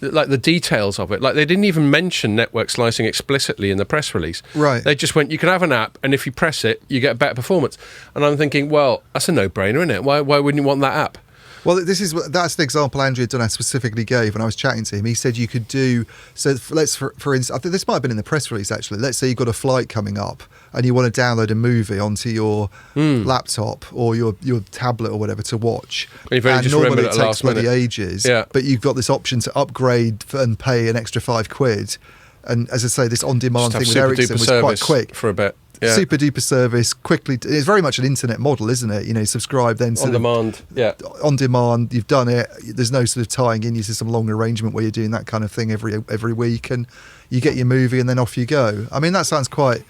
Like the details of it, like they didn't even mention network slicing explicitly in the press release.
Right.
They just went, you can have an app, and if you press it, you get better performance. And I'm thinking, well, that's a no-brainer, isn't it? Why wouldn't you want that app?
Well, that's the example Andrew Dunn specifically gave when I was chatting to him. He said you could do, so let's, for instance, I think this might have been in the press release actually. Let's say you've got a flight coming up and you want to download a movie onto your laptop or your tablet or whatever to watch.
And
normally it takes bloody ages, but you've got this option to upgrade and pay an extra £5. And as I say, this on-demand thing with Ericsson was quite quick.
For a bit. Yeah.
Super duper service, quickly. It's very much an internet model, isn't it? You know, subscribe, then
on demand. Yeah,
on demand. You've done it. There's no sort of tying in you to some long arrangement where you're doing that kind of thing every week, and you get your movie, and then off you go. I mean, that sounds quite.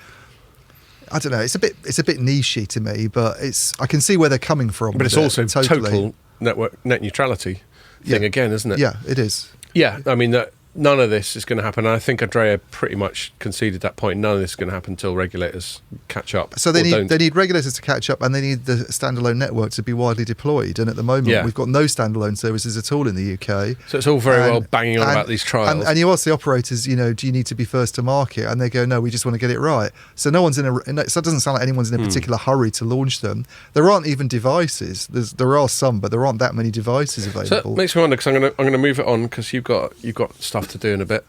I don't know. It's a bit nichey to me, but I can see where they're coming from.
But it's also total net neutrality thing again, isn't it?
Yeah, it is.
Yeah, I mean none of this is going to happen. I think Andrea pretty much conceded that point. None of this is going to happen until regulators catch up.
So they need regulators to catch up, and they need the standalone network to be widely deployed. And at the moment, we've got no standalone services at all in the UK.
So it's all very well banging on about these trials.
And you ask the operators, you know, do you need to be first to market? And they go, no, we just want to get it right. So no one's so it doesn't sound like anyone's in a particular hurry to launch them. There aren't even devices. There are some, but there aren't that many devices available.
So that makes me wonder, because I'm going to move it on, because you've got stuff to do in a bit.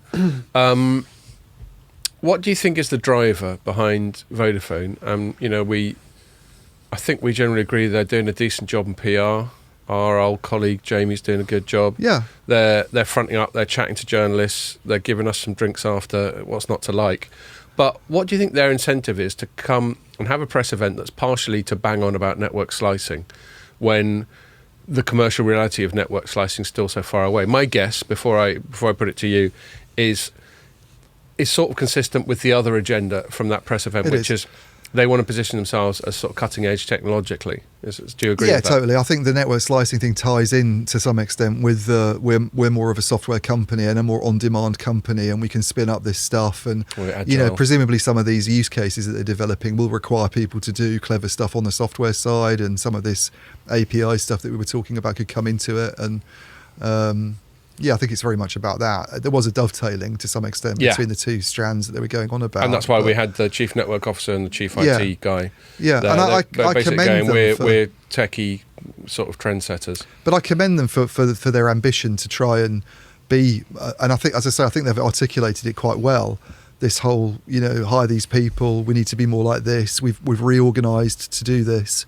What do you think is the driver behind Vodafone? You know, I think we generally agree they're doing a decent job in PR. Our old colleague Jamie's doing a good job.
Yeah,
they're fronting up. They're chatting to journalists. They're giving us some drinks after. What's not to like? But what do you think their incentive is to come and have a press event that's partially to bang on about network slicing, when the commercial reality of network slicing is still so far away? My guess, before I put it to you, is sort of consistent with the other agenda from that press event, which is they want to position themselves as sort of cutting edge technologically. Do you agree with that?
Yeah, totally. I think the network slicing thing ties in to some extent with we're more of a software company and a more on-demand company, and we can spin up this stuff. And you know, presumably some of these use cases that they're developing will require people to do clever stuff on the software side, and some of this API stuff that we were talking about could come into it. And I think it's very much about that. There was a dovetailing to some extent between the two strands that they were going on about.
And that's why we had the chief network officer and the chief IT guy.
Yeah, and I commend them.
We're techie sort of trendsetters.
But I commend them for their ambition to try and be, and I think, as I say, I think they've articulated it quite well. This whole, you know, hire these people, we need to be more like this. We've reorganised to do this.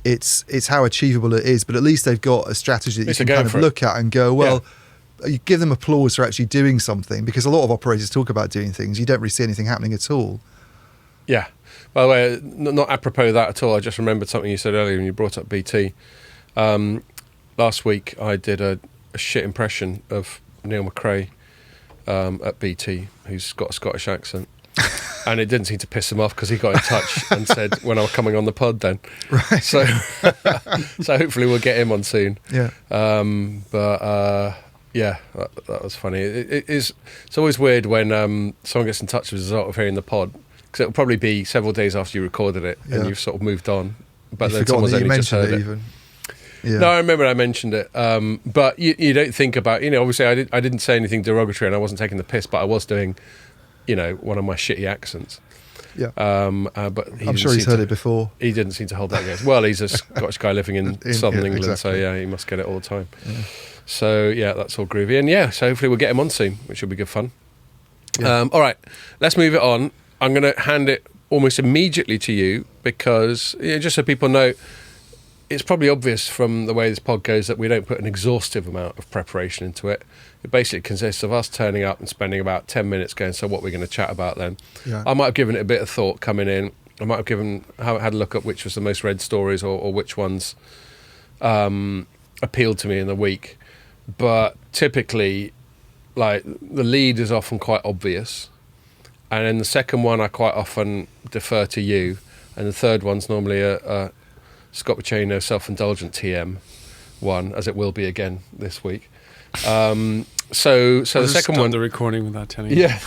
It's how achievable it is, but at least they've got a strategy that you can kind of look at and go, well, you give them applause for actually doing something, because a lot of operators talk about doing things. You don't really see anything happening at all.
Yeah. By the way, not apropos of that at all, I just remembered something you said earlier when you brought up BT. Last week I did a shit impression of Neil McRae at BT, who's got a Scottish accent. And it didn't seem to piss him off, because he got in touch and said when I was coming on the pod then.
Right.
So hopefully we'll get him on soon.
Yeah.
Yeah, that was funny. It's always weird when someone gets in touch with us sort of hearing the pod, because it'll probably be several days after you recorded it and you've sort of moved on. But then someone's only just heard it. Even. Yeah. No, I remember I mentioned it. But you don't think about, you know, obviously I didn't say anything derogatory and I wasn't taking the piss, but I was doing, you know, one of my shitty accents.
Yeah.
But
I'm sure he's heard it before.
He didn't seem to hold that against. Well, he's a Scottish guy living in southern England, exactly. So yeah, he must get it all the time. Yeah. So yeah, that's all groovy. And so hopefully we'll get him on soon, which will be good fun. Yeah. All right, let's move it on. I'm going to hand it almost immediately to you, because just so people know, it's probably obvious from the way this pod goes that we don't put an exhaustive amount of preparation into it. It basically consists of us turning up and spending about 10 minutes going, so what we're going to chat about then. Yeah. I might have given it a bit of thought coming in. I might have had a look at which was the most read stories or which ones appealed to me in the week. But typically, like, the lead is often quite obvious. And then the second one I quite often defer to you, and the third one's normally a Scott Pacino self-indulgent TM one, as it will be again this week. So the second one,
the recording without telling you.
yeah,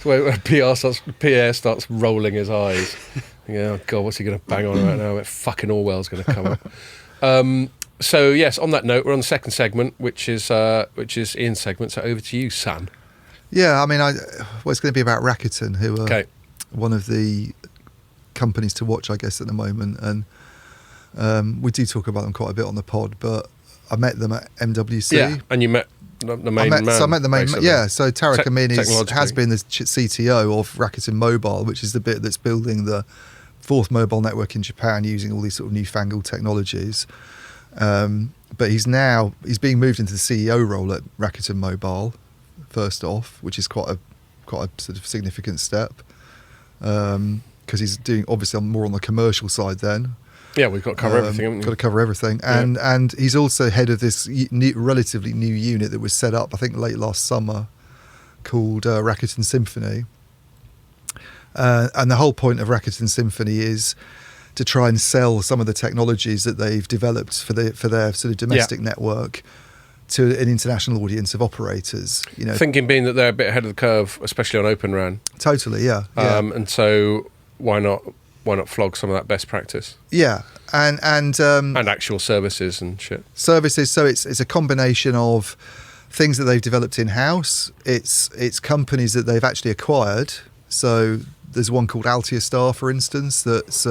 where Pierre starts rolling his eyes. Yeah, God, what's he going to bang on right now? Fucking Orwell's going to come up. So yes, on that note, we're on the second segment, which is Ian's segment. So over to you, San.
Yeah, I mean, it's going to be about Rakuten, who are one of the companies to watch, I guess, at the moment. And we do talk about them quite a bit on the pod, but I met them at MWC.
Yeah, and you met the main man.
So I met the main man. Yeah, so Tarek Amin has been the CTO of Rakuten Mobile, which is the bit that's building the fourth mobile network in Japan using all these sort of newfangled technologies. But he's being moved into the CEO role at Rakuten Mobile, first off, which is quite a sort of significant step, because he's doing obviously more on the commercial side then.
Yeah, we've got to cover everything, haven't we?
Got to cover everything. And he's also head of this relatively new unit that was set up, I think, late last summer, called Rakuten Symphony. And the whole point of Rakuten Symphony is to try and sell some of the technologies that they've developed for their sort of domestic network to an international audience of operators. You know,
thinking being that they're a bit ahead of the curve, especially on Open RAN.
Totally, yeah.
And so why not flog some of that best practice?
Yeah, and
actual services and shit.
Services. So it's a combination of things that they've developed in house. It's companies that they've actually acquired. So there's one called Altia Star, for instance, that's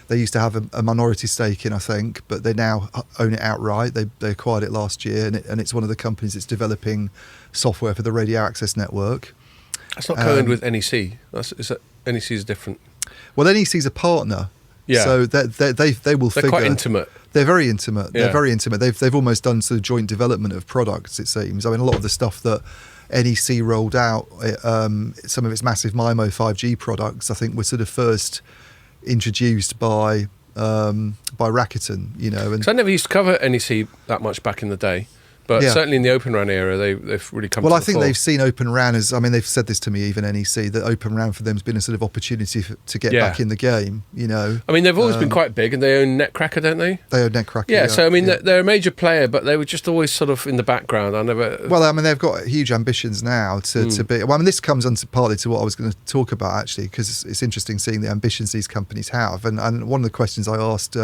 they used to have a minority stake in, I think, but they now own it outright. They acquired it last year, and it's one of the companies that's developing software for the radio access network.
That's not co-owned with NEC. NEC is different.
Well, NEC's a partner,
yeah.
So they will.
They're quite intimate.
They're very intimate.
Yeah.
They're very intimate. They've almost done sort of joint development of products. It seems. I mean, a lot of the stuff that NEC rolled out, some of its massive MIMO 5G products, I think, were sort of first introduced by Rakuten. You know, and
I never used to cover NEC that much back in the day. But certainly in the Open RAN era, they've really come to the fore.
Well, I think they've seen Open RAN as, I mean, they've said this to me, even NEC, that Open RAN for them has been a sort of opportunity to get back in the game, you know. I
mean, they've always been quite big, and they own Netcracker, don't they?
They own Netcracker,
yeah. So, I mean, they're a major player, but they were just always sort of in the background.
Well, I mean, they've got huge ambitions now to be... Well, I mean, this comes on partly to what I was going to talk about, actually, because it's interesting seeing the ambitions these companies have. And one of the questions I asked...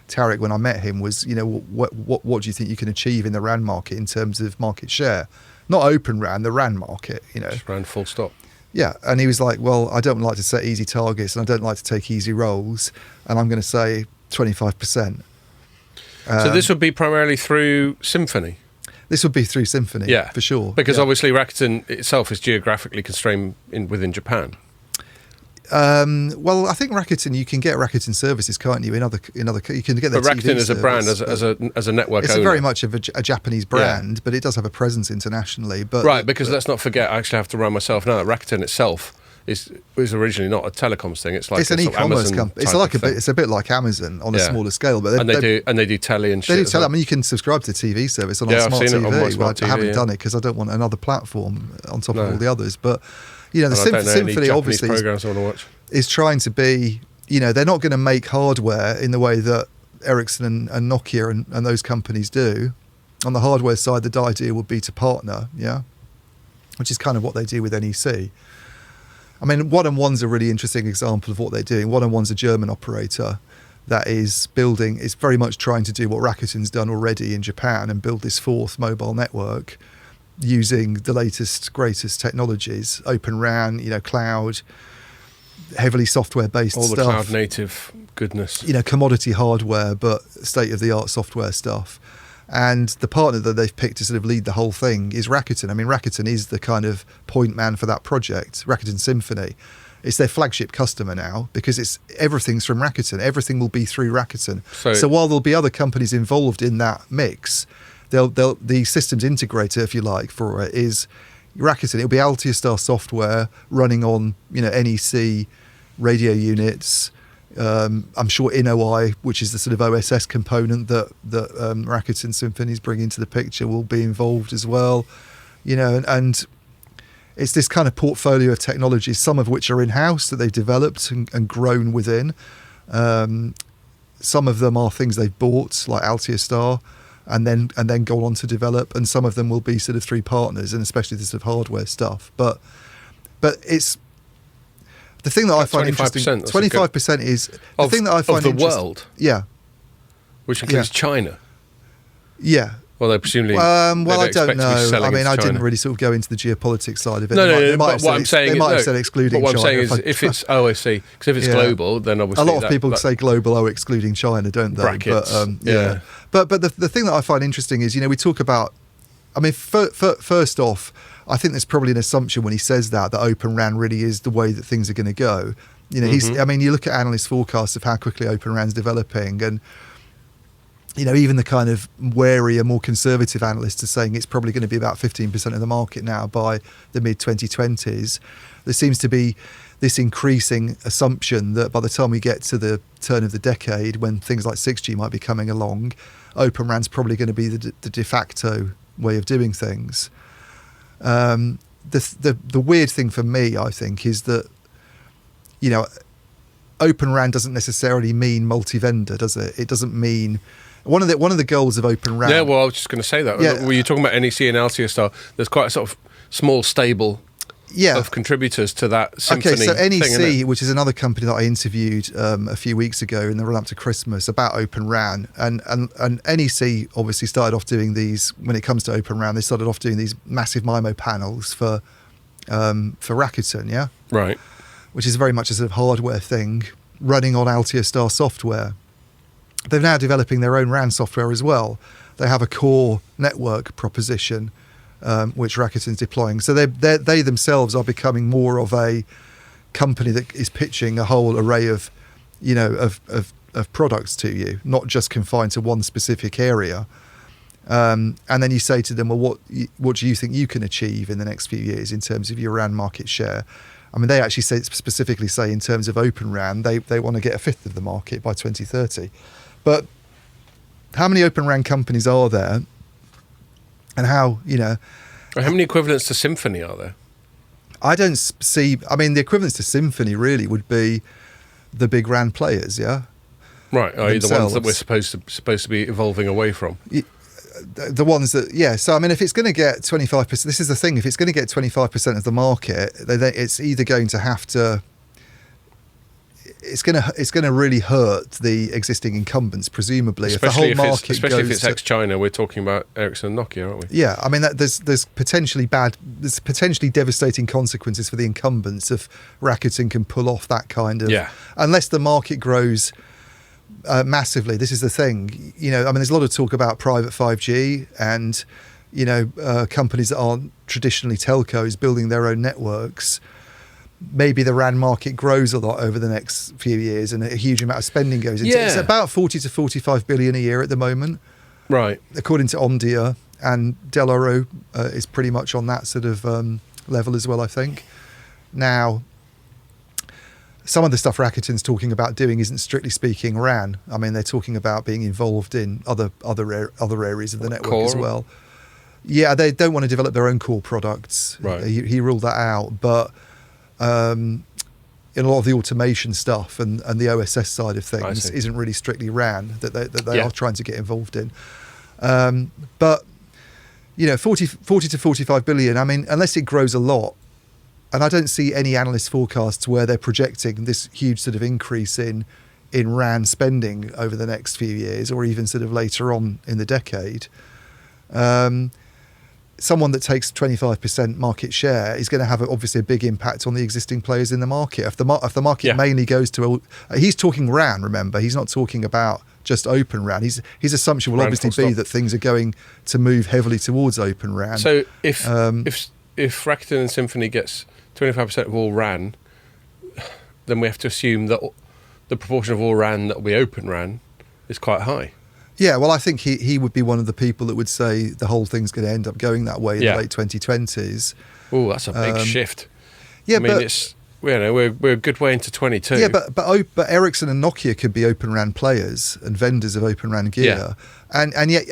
Tarek, when I met him, was, you know, what do you think you can achieve in the RAN market in terms of market share? Not Open RAN, the RAN market, you know.
Just RAN full stop.
Yeah, and he was like, well, I don't like to set easy targets and I don't like to take easy roles, and I'm going to say 25%.
So this would be primarily through Symphony?
This would be through Symphony, for sure.
Because obviously Rakuten itself is geographically constrained within Japan.
Well, I think Rakuten, you can get Rakuten services, can't you? In other, you can get their
But Rakuten
TV
as a brand, as a network
it's
owner.
Very much of a Japanese brand, but it does have a presence internationally. But
right, because let's not forget, I actually have to run myself now, that Rakuten itself was originally not a telecoms thing. It's like
it's an e-commerce company. It's a bit like Amazon on a smaller scale, but
they do telly and shit.
They do telly. I mean, you can subscribe to the TV service on our smart TV. I haven't done it because I don't want another platform on top of all the others, but. You know, the Symphony obviously is trying to be, you know, they're not going to make hardware in the way that Ericsson and Nokia and those companies do. On the hardware side, the idea would be to partner, which is kind of what they do with NEC. I mean, One's a really interesting example of what they're doing. One's a German operator that is very much trying to do what Rakuten's done already in Japan and build this fourth mobile network, using the latest, greatest technologies, Open RAN, you know, cloud, heavily software-based stuff.
All the cloud-native goodness.
You know, commodity hardware, but state-of-the-art software stuff. And the partner that they've picked to sort of lead the whole thing is Rakuten. I mean, Rakuten is the kind of point man for that project, Rakuten Symphony. It's their flagship customer now because everything's from Rakuten. Everything will be through Rakuten. So while there'll be other companies involved in that mix... the systems integrator, if you like, for it is Rakuten. It'll be Altia Star software running on, you know, NEC radio units. I'm sure InOI, which is the sort of OSS component that Rakuten Symphony's bringing to the picture, will be involved as well. You know, and it's this kind of portfolio of technologies, some of which are in-house that they've developed and grown within. Some of them are things they've bought, like Altiostar, and then go on to develop, and some of them will be sort of through partners, and especially the sort of hardware stuff. But it's the thing that I find interesting. 25% is the thing that I find
of the world.
Yeah,
which includes China.
Yeah.
Well, they presumably.
Well, I don't know. I mean, I didn't really sort of go into the geopolitics side of it.
No. But what I'm saying is,
they might have said excluding China.
But what I'm saying is, if it's I see, because if it's global, then obviously
a lot of people say global, excluding China, don't they?
Brackets.
But the thing that I find interesting is, we talk about. I mean, first off, I think there's probably an assumption when he says that Open RAN really is the way that things are going to go. I mean, you look at analyst forecasts of how quickly Open RAN's developing, and even the kind of warier, more conservative analysts are saying it's probably going to be about 15% of the market now by the mid-2020s. There seems to be this increasing assumption that by the time we get to the turn of the decade, when things like 6G might be coming along, Open RAN's probably going to be the de facto way of doing things. The weird thing for me, I think, is that, Open RAN doesn't necessarily mean multi-vendor, does it? It doesn't mean... One of the goals of Open RAN...
Yeah, well, I was just going to say that. Yeah. Were you talking about NEC and Altiostar? There's quite a sort of small stable of contributors to that symphony.
Okay, so NEC,
thing,
which is another company that I interviewed a few weeks ago in the run-up to Christmas about Open RAN, and NEC obviously started off doing these, when it comes to Open RAN, they started off doing these massive MIMO panels for Rakuten, yeah?
Right.
Which is very much a sort of hardware thing, running on Altiostar software. They're now developing their own RAN software as well. They have a core network proposition, which Rakuten's deploying. So they themselves are becoming more of a company that is pitching a whole array of, of products to you, not just confined to one specific area. And then you say to them, well, what do you think you can achieve in the next few years in terms of your RAN market share? I mean, they actually specifically say in terms of Open RAN, they want to get a fifth of the market by 2030. But how many Open RAN companies are there? And how
many equivalents to Symphony are there?
I don't see... I mean, the equivalents to Symphony really would be the big RAN players, yeah?
Right, the ones that we're supposed to be evolving away from?
The ones that... Yeah, so I mean, if it's going to get 25%... This is the thing, if it's going to get 25% of the market, it's either going to have to... It's going to really hurt the existing incumbents, presumably.
Especially if it's ex-China, we're talking about Ericsson and Nokia, aren't we?
Yeah, I mean, there's potentially devastating consequences for the incumbents if Rakuten can pull off that kind of...
Yeah.
Unless the market grows massively. This is the thing. I mean, there's a lot of talk about private 5G and, companies that aren't traditionally telcos building their own networks. Maybe the RAN market grows a lot over the next few years and a huge amount of spending goes into it. It's about 40 to 45 billion a year at the moment.
Right.
According to Omdia, and Dell'Oro is pretty much on that sort of level as well, I think. Now, some of the stuff Rakuten's talking about doing isn't strictly speaking RAN. I mean, they're talking about being involved in other areas of the network as well. Yeah, they don't want to develop their own core products.
Right.
He ruled that out, but... in a lot of the automation stuff and the OSS side of things isn't really strictly RAN that they are trying to get involved in. But 40 to 45 billion, I mean, unless it grows a lot, and I don't see any analyst forecasts where they're projecting this huge sort of increase in RAN spending over the next few years or even sort of later on in the decade. Someone that takes 25% market share is going to have obviously a big impact on the existing players in the market. If the market mainly goes to... he's talking RAN, remember. He's not talking about just Open RAN. His assumption will obviously be that things are going to move heavily towards Open RAN.
So if Rakuten and Symphony gets 25% of all RAN, then we have to assume that the proportion of all RAN that will be Open RAN is quite high.
Yeah, well, I think he would be one of the people that would say the whole thing's going to end up going that way in the late 2020s.
Oh, that's a big shift.
Yeah,
I mean,
but
it's we're a good way into 22.
Yeah, but Ericsson and Nokia could be Open RAN players and vendors of Open RAN gear. And yet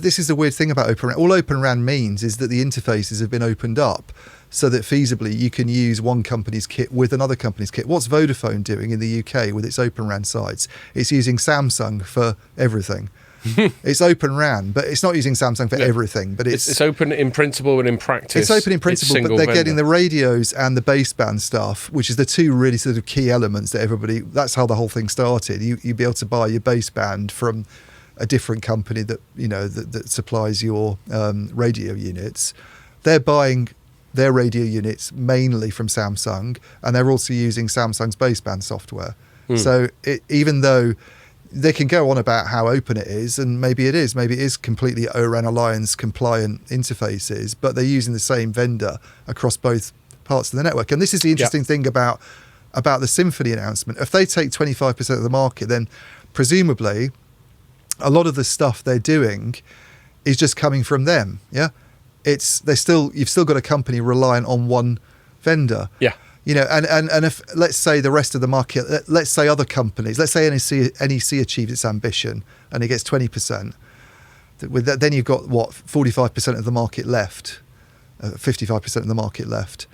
this is the weird thing about Open RAN. All Open RAN means is that the interfaces have been opened up so that feasibly you can use one company's kit with another company's kit. What's Vodafone doing in the UK with its Open RAN sites? It's using Samsung for everything. It's Open RAN, but it's not using Samsung for everything. But
it's open in principle and in practice.
It's open in principle, but they're getting the radios and the baseband stuff, which is the two really sort of key elements that everybody. That's how the whole thing started. You'd be able to buy your baseband from a different company that that supplies your radio units. They're buying their radio units mainly from Samsung, and they're also using Samsung's baseband software. So even though they can go on about how open it is, and maybe it is completely ORAN Alliance compliant interfaces, but they're using the same vendor across both parts of the network. And this is the interesting thing about the Symphony announcement. If they take 25% of the market, then presumably a lot of the stuff they're doing is just coming from them. Yeah, you've still got a company reliant on one vendor.
Yeah.
And if, let's say, the rest of the market, let's say other companies, let's say NEC achieves its ambition and it gets 20%, then you've got, 45% of the market left, 55% of the market left.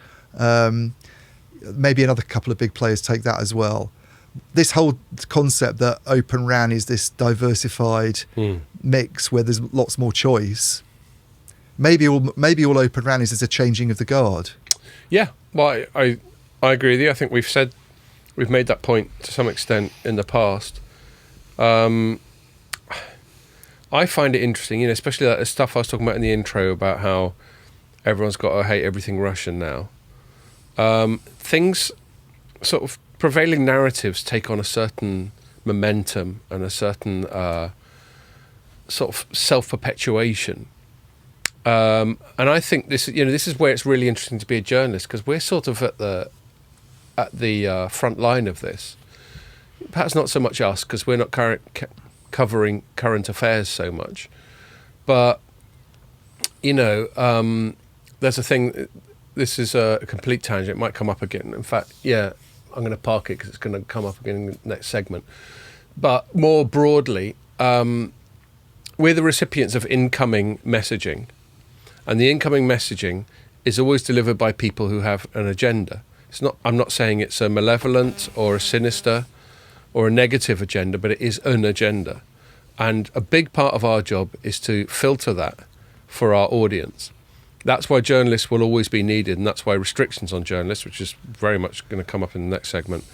Maybe another couple of big players take that as well. This whole concept that Open RAN is this diversified mix where there's lots more choice, maybe all Open RAN is a changing of the guard.
Yeah, well, I agree with you. I think we've made that point to some extent in the past. I find it interesting, especially that stuff I was talking about in the intro about how everyone's got to hate everything Russian now. Things, sort of prevailing narratives take on a certain momentum and a certain sort of self-perpetuation. And I think this is where it's really interesting to be a journalist, because we're sort of at the front line of this. Perhaps not so much us, because we're not covering current affairs so much. But there's a thing. This is a complete tangent. It might come up again. In fact, I'm going to park it because it's going to come up again in the next segment. But more broadly, we're the recipients of incoming messaging. And the incoming messaging is always delivered by people who have an agenda. I'm not saying it's a malevolent or a sinister or a negative agenda, but it is an agenda. And a big part of our job is to filter that for our audience. That's why journalists will always be needed, and that's why restrictions on journalists, which is very much going to come up in the next segment,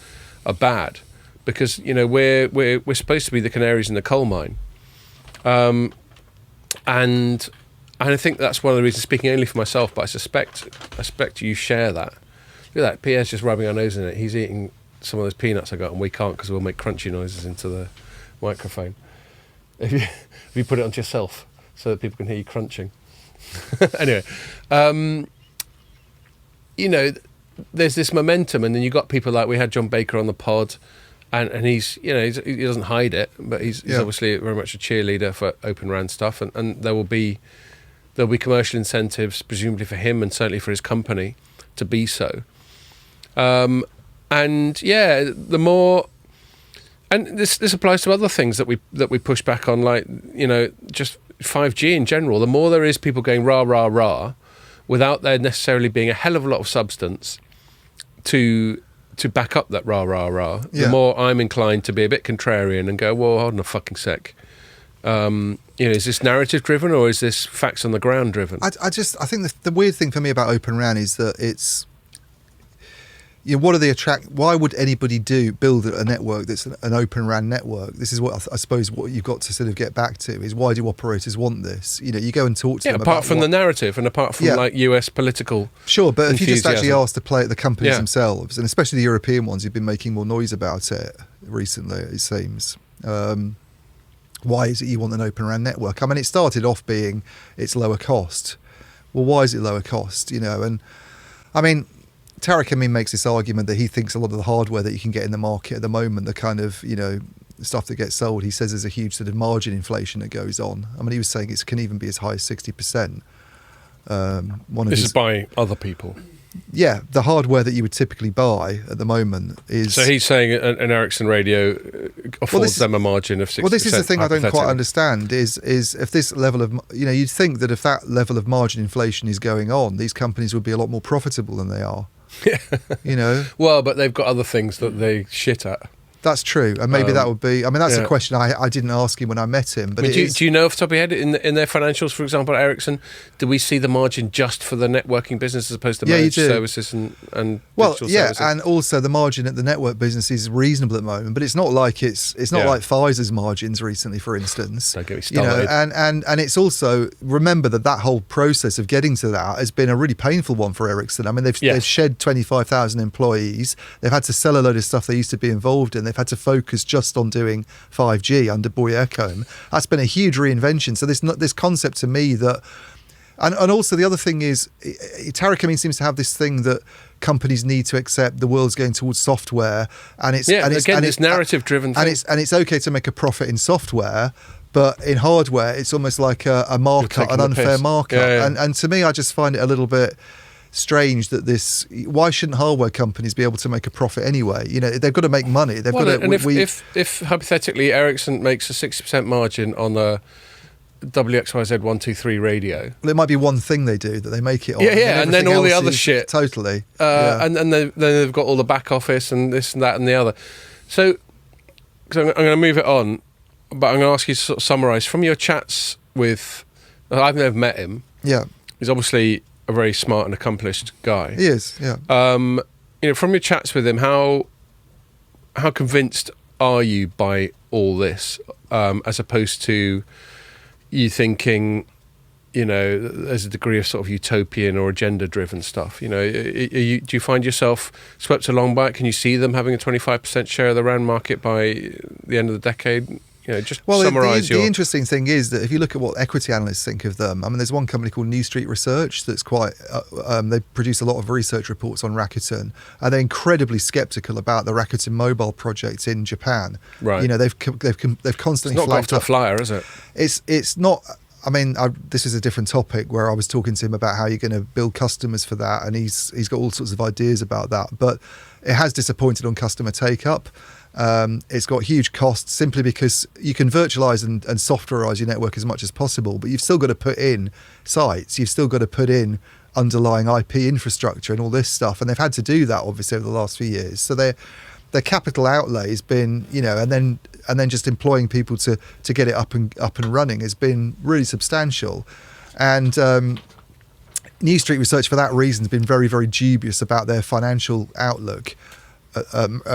are bad. Because, we're supposed to be the canaries in the coal mine. And I think that's one of the reasons, speaking only for myself, but I suspect you share that. Look at that, Pierre's just rubbing our nose in it. He's eating some of those peanuts I got, and we can't because we'll make crunchy noises into the microphone. If you put it onto yourself so that people can hear you crunching. Anyway, there's this momentum, and then you got people like, we had John Baker on the pod, and he doesn't hide it, but he's obviously very much a cheerleader for Open RAN stuff, and there'll be commercial incentives, presumably for him and certainly for his company, to be so. The more, and this applies to other things that we push back on, like just 5G in general. The more there is people going rah rah rah, without there necessarily being a hell of a lot of substance to back up that rah rah rah, the more I'm inclined to be a bit contrarian and go, well, hold on a fucking sec. Is this narrative driven or is this facts on the ground driven?
I think the weird thing for me about Open RAN is that it's, what are the why would anybody build a network that's an Open RAN network? This is what I suppose what you've got to sort of get back to is, why do operators want this? You go and talk to them
apart from the narrative and apart from like US political
sure, but if you just actually ask the companies themselves, and especially the European ones who've been making more noise about it recently, it seems, why is it you want an Open RAN network? I mean, it started off being it's lower cost. Well, why is it lower cost? And I mean, Tarek Amin makes this argument that he thinks a lot of the hardware that you can get in the market at the moment, the kind of, stuff that gets sold, he says there's a huge sort of margin inflation that goes on. I mean, he was saying it can even be as high as 60%.
This is by other people.
the hardware that you would typically buy at the moment is...
So he's saying an Ericsson radio affords them a margin of 60%.
Well, this is the thing I don't quite understand, is if this level of... you'd think that if that level of margin inflation is going on, these companies would be a lot more profitable than they are. Yeah.
Well, but they've got other things that they shit at.
That's true, and maybe that would be... that's a question I didn't ask him when I met him. But
do you know off the top of your head, in their financials, for example, at Ericsson, do we see the margin just for the networking business as opposed to managed services and digital services?
And also the margin at the network business is reasonable at the moment, but it's not like it's not like Pfizer's margins recently, for instance.
Don't get me started.
And it's also, remember that whole process of getting to that has been a really painful one for Ericsson. I mean, they've shed 25,000 employees. They've had to sell a load of stuff they used to be involved in. They've had to focus just on doing 5G under Boy Ekholm. That's been a huge reinvention. So this concept to me that, and also the other thing is, Tariq Amin seems to have this thing that companies need to accept the world's going towards software, and it's narrative driven, and it's okay to make a profit in software. But in hardware, it's almost like a markup, an unfair markup. And to me, I just find it a little bit strange that why shouldn't hardware companies be able to make a profit anyway? They've got to make money. They've got to.
And if hypothetically Ericsson makes a 60% margin on the WXYZ 123 radio,
there might be one thing they do that they make it on.
And then all the other shit
totally.
And then they've got all the back office and this and that and the other. So I'm going to move it on, but I'm going to ask you to sort of summarise from your chats with. I've never met him.
Yeah,
he's obviously a very smart and accomplished guy.
He is, yeah.
From your chats with him, how convinced are you by all this, as opposed to you thinking, there's a degree of sort of utopian or agenda-driven stuff? Do you find yourself swept along by it? Can you see them having a 25% share of the RAN market by the end of the decade? Summarise
the interesting thing is that if you look at what equity analysts think of them, I mean, there's one company called New Street Research that's quite. They produce a lot of research reports on Rakuten, and they're incredibly sceptical about the Rakuten mobile project in Japan.
Right.
They've constantly.
It's not got off a flyer, is it?
It's not. I mean, this is a different topic where I was talking to him about how you're going to build customers for that, and he's got all sorts of ideas about that, but it has disappointed on customer take up. It's got huge costs simply because you can virtualize and softwareize your network as much as possible, but you've still got to put in sites, you've still got to put in underlying IP infrastructure and all this stuff, and they've had to do that obviously over the last few years. So their capital outlay has been, and then just employing people to get it up and running has been really substantial. And New Street Research, for that reason, has been very, very dubious about their financial outlook at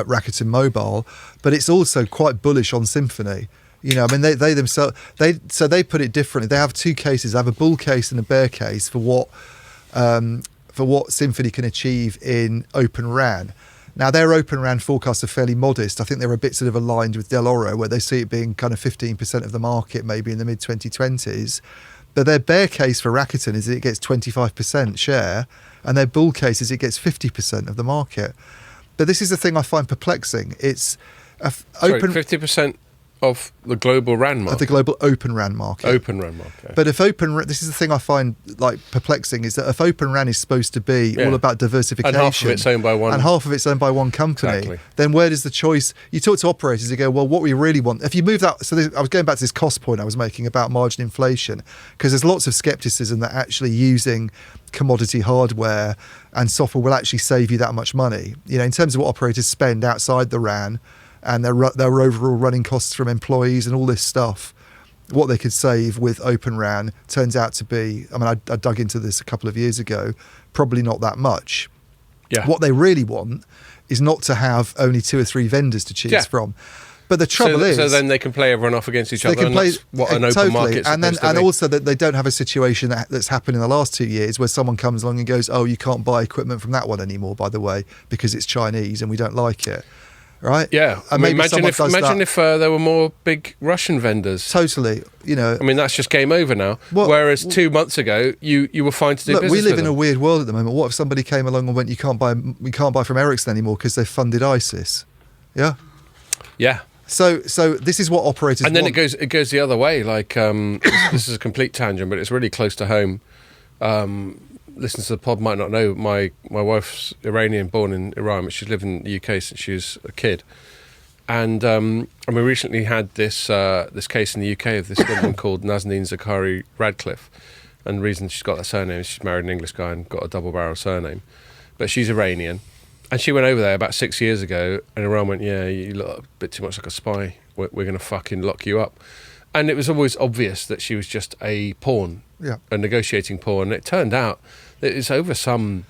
Rakuten Mobile, but it's also quite bullish on Symphony. I mean, they themselves, they put it differently. They have two cases. They have a bull case and a bear case for what Symphony can achieve in Open RAN. Now, their Open RAN forecasts are fairly modest. I think they're a bit sort of aligned with Del Oro, where they see it being kind of 15% of the market, maybe in the mid-2020s. But their bear case for Rakuten is that it gets 25% share, and their bull case is it gets 50% of the market. But this is the thing I find perplexing. It's
50% of the global RAN market.
Of the global Open RAN market.
Open RAN market.
But if this is the thing I find perplexing, is that if Open RAN is supposed to be all about diversification,
and half of it's owned by one,
company,
exactly.
Then where does the choice? You talk to operators, you go, well, what we really want. If you move that, I was going back to this cost point I was making about margin inflation, because there's lots of skepticism that actually using commodity hardware and software will actually save you that much money. In terms of what operators spend outside the RAN, and their overall running costs from employees and all this stuff, what they could save with Open RAN turns out to be, I mean, I dug into this a couple of years ago, probably not that much.
Yeah.
What they really want is not to have only 2 or 3 vendors to choose from. But the trouble is...
So then they can play everyone off against each other, and that's what an open market's supposed to be.
And also that they don't have a situation that's happened in the last 2 years where someone comes along and goes, oh, you can't buy equipment from that one anymore, by the way, because it's Chinese and we don't like it. Right?
Yeah. Imagine if there were more big Russian vendors.
Totally.
I mean, that's just game over now. Whereas 2 months ago, you were fine to do business.
We live
with
in
them.
a weird world at the moment. What if somebody came along and went, we can't buy from Ericsson anymore because they've funded ISIS? Yeah.
Yeah.
So this is what operators
and then
want.
it goes the other way. Like this is a complete tangent, but it's really close to home. listens to the pod might not know, my wife's Iranian, born in Iran, but she's lived in the UK since she was a kid. And we recently had this case in the UK of this woman called Nazanin Zaghari Radcliffe. And the reason she's got that surname is she's married an English guy and got a double-barrel surname. But she's Iranian. And she went over there about 6 years ago, and Iran went, yeah, you look a bit too much like a spy. We're going to fucking lock you up. And it was always obvious that she was just a pawn, a negotiating pawn. And it turned out that it's over some,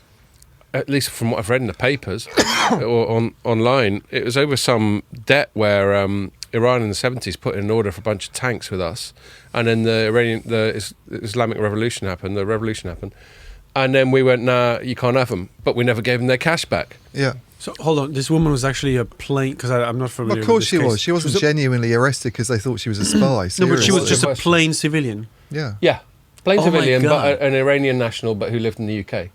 at least from what I've read in the papers or online, it was over some debt where Iran in the 70s put in an order for a bunch of tanks with us. And then the Islamic Revolution happened, and then we went, nah, you can't have them. But we never gave them their cash back.
Yeah.
So hold on, this woman was actually a plain, because I'm not familiar with this
Of course she
case.
was. She wasn't genuinely arrested because they thought she was a spy.
No, but she was
Seriously.
just a plain civilian.
Yeah.
Yeah, plain
Oh my
civilian,
God.
but an Iranian national, but who lived in the UK.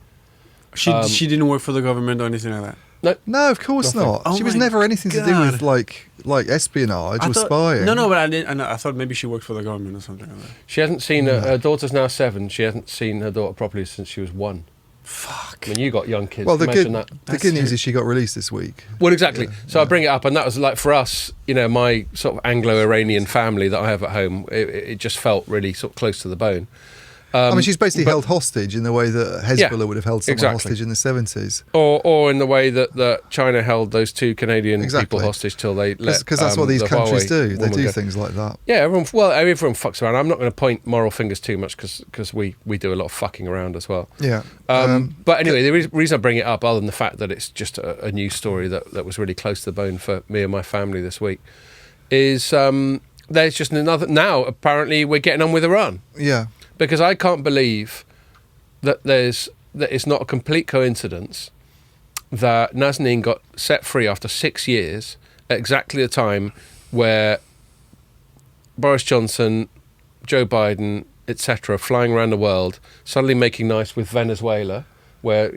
She didn't work for the government or anything like that.
No, of course
Nothing.
not.
Oh
She was
my
never anything to do
God.
with like espionage or
thought,
spying.
No, but I thought maybe she worked for the government or something like that.
She hasn't seen her daughter's now 7. She hasn't seen her daughter properly since she was 1.
Fuck.
I mean, you got young kids.
Well, the
imagine
good
that.
the good news is she got released this week.
Well, exactly. So I bring it up, and that was like for us, my sort of Anglo-Iranian family that I have at home. It just felt really sort of close to the bone.
I mean, she's basically held hostage in the way that Hezbollah would have held someone
exactly.
hostage in the 70s.
Or in the way that China held those 2 Canadian people hostage till they let.
Because that's what these
the
countries
Huawei
do. They
woman
do
go.
things like that.
Yeah, everyone fucks around. I'm not going to point moral fingers too much because we do a lot of fucking around as well.
Yeah.
But anyway, the reason I bring it up, other than the fact that it's just a news story that was really close to the bone for me and my family this week, is there's just another. Now, apparently, we're getting on with Iran.
Yeah.
Because I can't believe that it's not a complete coincidence that Nazanin got set free after 6 years at exactly the time where Boris Johnson, Joe Biden, etc., flying around the world, suddenly making nice with Venezuela, where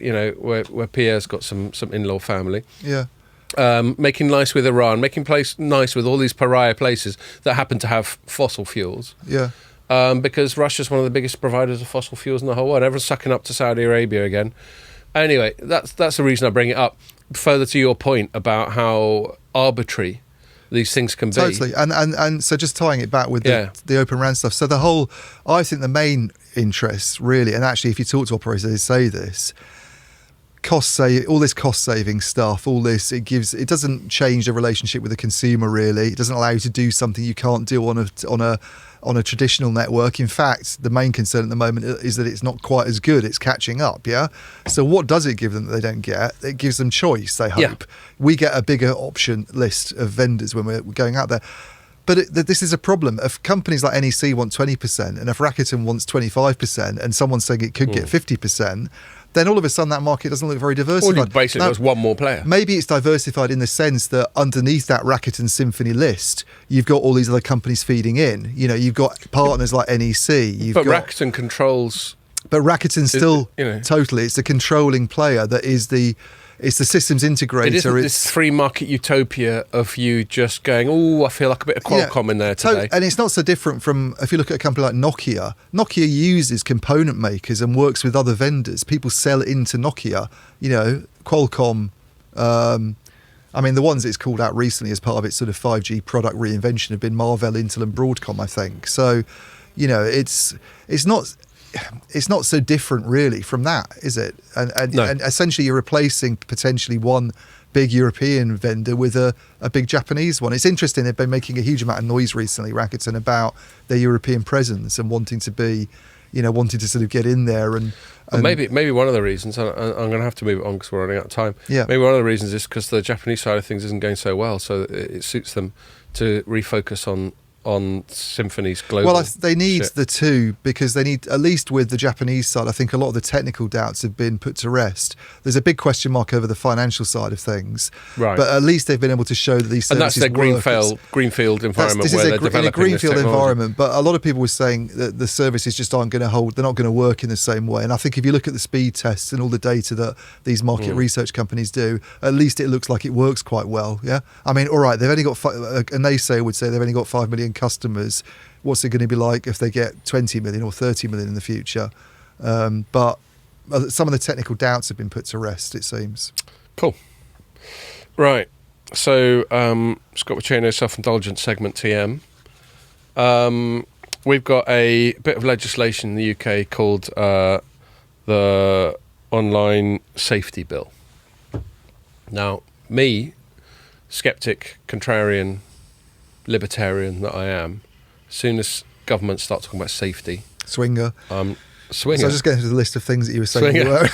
Pierre's got some in-law family.
Yeah.
Making nice with Iran, making nice with all these pariah places that happen to have fossil fuels.
Yeah.
Because Russia's one of the biggest providers of fossil fuels in the whole world. Everyone's sucking up to Saudi Arabia again. Anyway, that's the reason I bring it up. Further to your point about how arbitrary these things can be.
Totally. And so just tying it back with the Open RAN stuff. So I think the main interest really, and actually if you talk to operators, they say this, all this cost saving stuff, all this, it doesn't change the relationship with the consumer really. It doesn't allow you to do something you can't do on a traditional network. In fact, the main concern at the moment is that it's not quite as good. It's catching up, yeah? So what does it give them that they don't get? It gives them choice, they hope.
Yeah.
We get a bigger option list of vendors when we're going out there. But this is a problem. If companies like NEC want 20%, and if Rakuten wants 25%, and someone's saying it could get 50%, then all of a sudden that market doesn't look very diversified.
Or basically there's one more player.
Maybe it's diversified in the sense that underneath that Rakuten Symphony list, you've got all these other companies feeding in. You've got partners like NEC.
But Rakuten controls...
But Rakuten's still, totally, it's the controlling player that is it's the systems integrator.
It isn't this free market utopia of you just going, oh, I feel like a bit of Qualcomm in there today.
And it's not so different from, if you look at a company like Nokia. Nokia uses component makers and works with other vendors. People sell into Nokia. Qualcomm, I mean, the ones it's called out recently as part of its sort of 5G product reinvention have been Marvell, Intel and Broadcom, I think. So, it's not so different really from that, is it? And essentially you're replacing potentially one big European vendor with a big Japanese one. It's interesting, they've been making a huge amount of noise recently, Rakuten, about their European presence and wanting to sort of get in there and
maybe one of the reasons, and I'm going to have to move it on because we're running out of time.
Yeah.
Maybe one of the reasons is because the Japanese side of things isn't going so well, so it suits them to refocus on Symphony's global.
Well, they need the two, because they need, at least with the Japanese side, I think a lot of the technical doubts have been put to rest. There's a big question mark over the financial side of things,
right?
But at least they've been able to show that these services
and that's their greenfield environment where they're developing
in a greenfield
this
environment. But a lot of people were saying that the services just aren't going to hold. They're not going to work in the same way. And I think if you look at the speed tests and all the data that these market research companies do, at least it looks like it works quite well. Yeah, I mean, all right, they've only got a naysayer would say they've only got 5 million customers. What's it going to be like if they get 20 million or 30 million in the future? But some of the technical doubts have been put to rest, it seems.
Cool. Right. So, Scott Pacino's self-indulgent segment TM. We've got a bit of legislation in the UK called the Online Safety Bill. Now, me, sceptic, contrarian, libertarian that I am, as soon as governments start talking about safety...
Swinger.
Swinger.
So I was just getting to the list of things that you were saying you
Swinger.
were.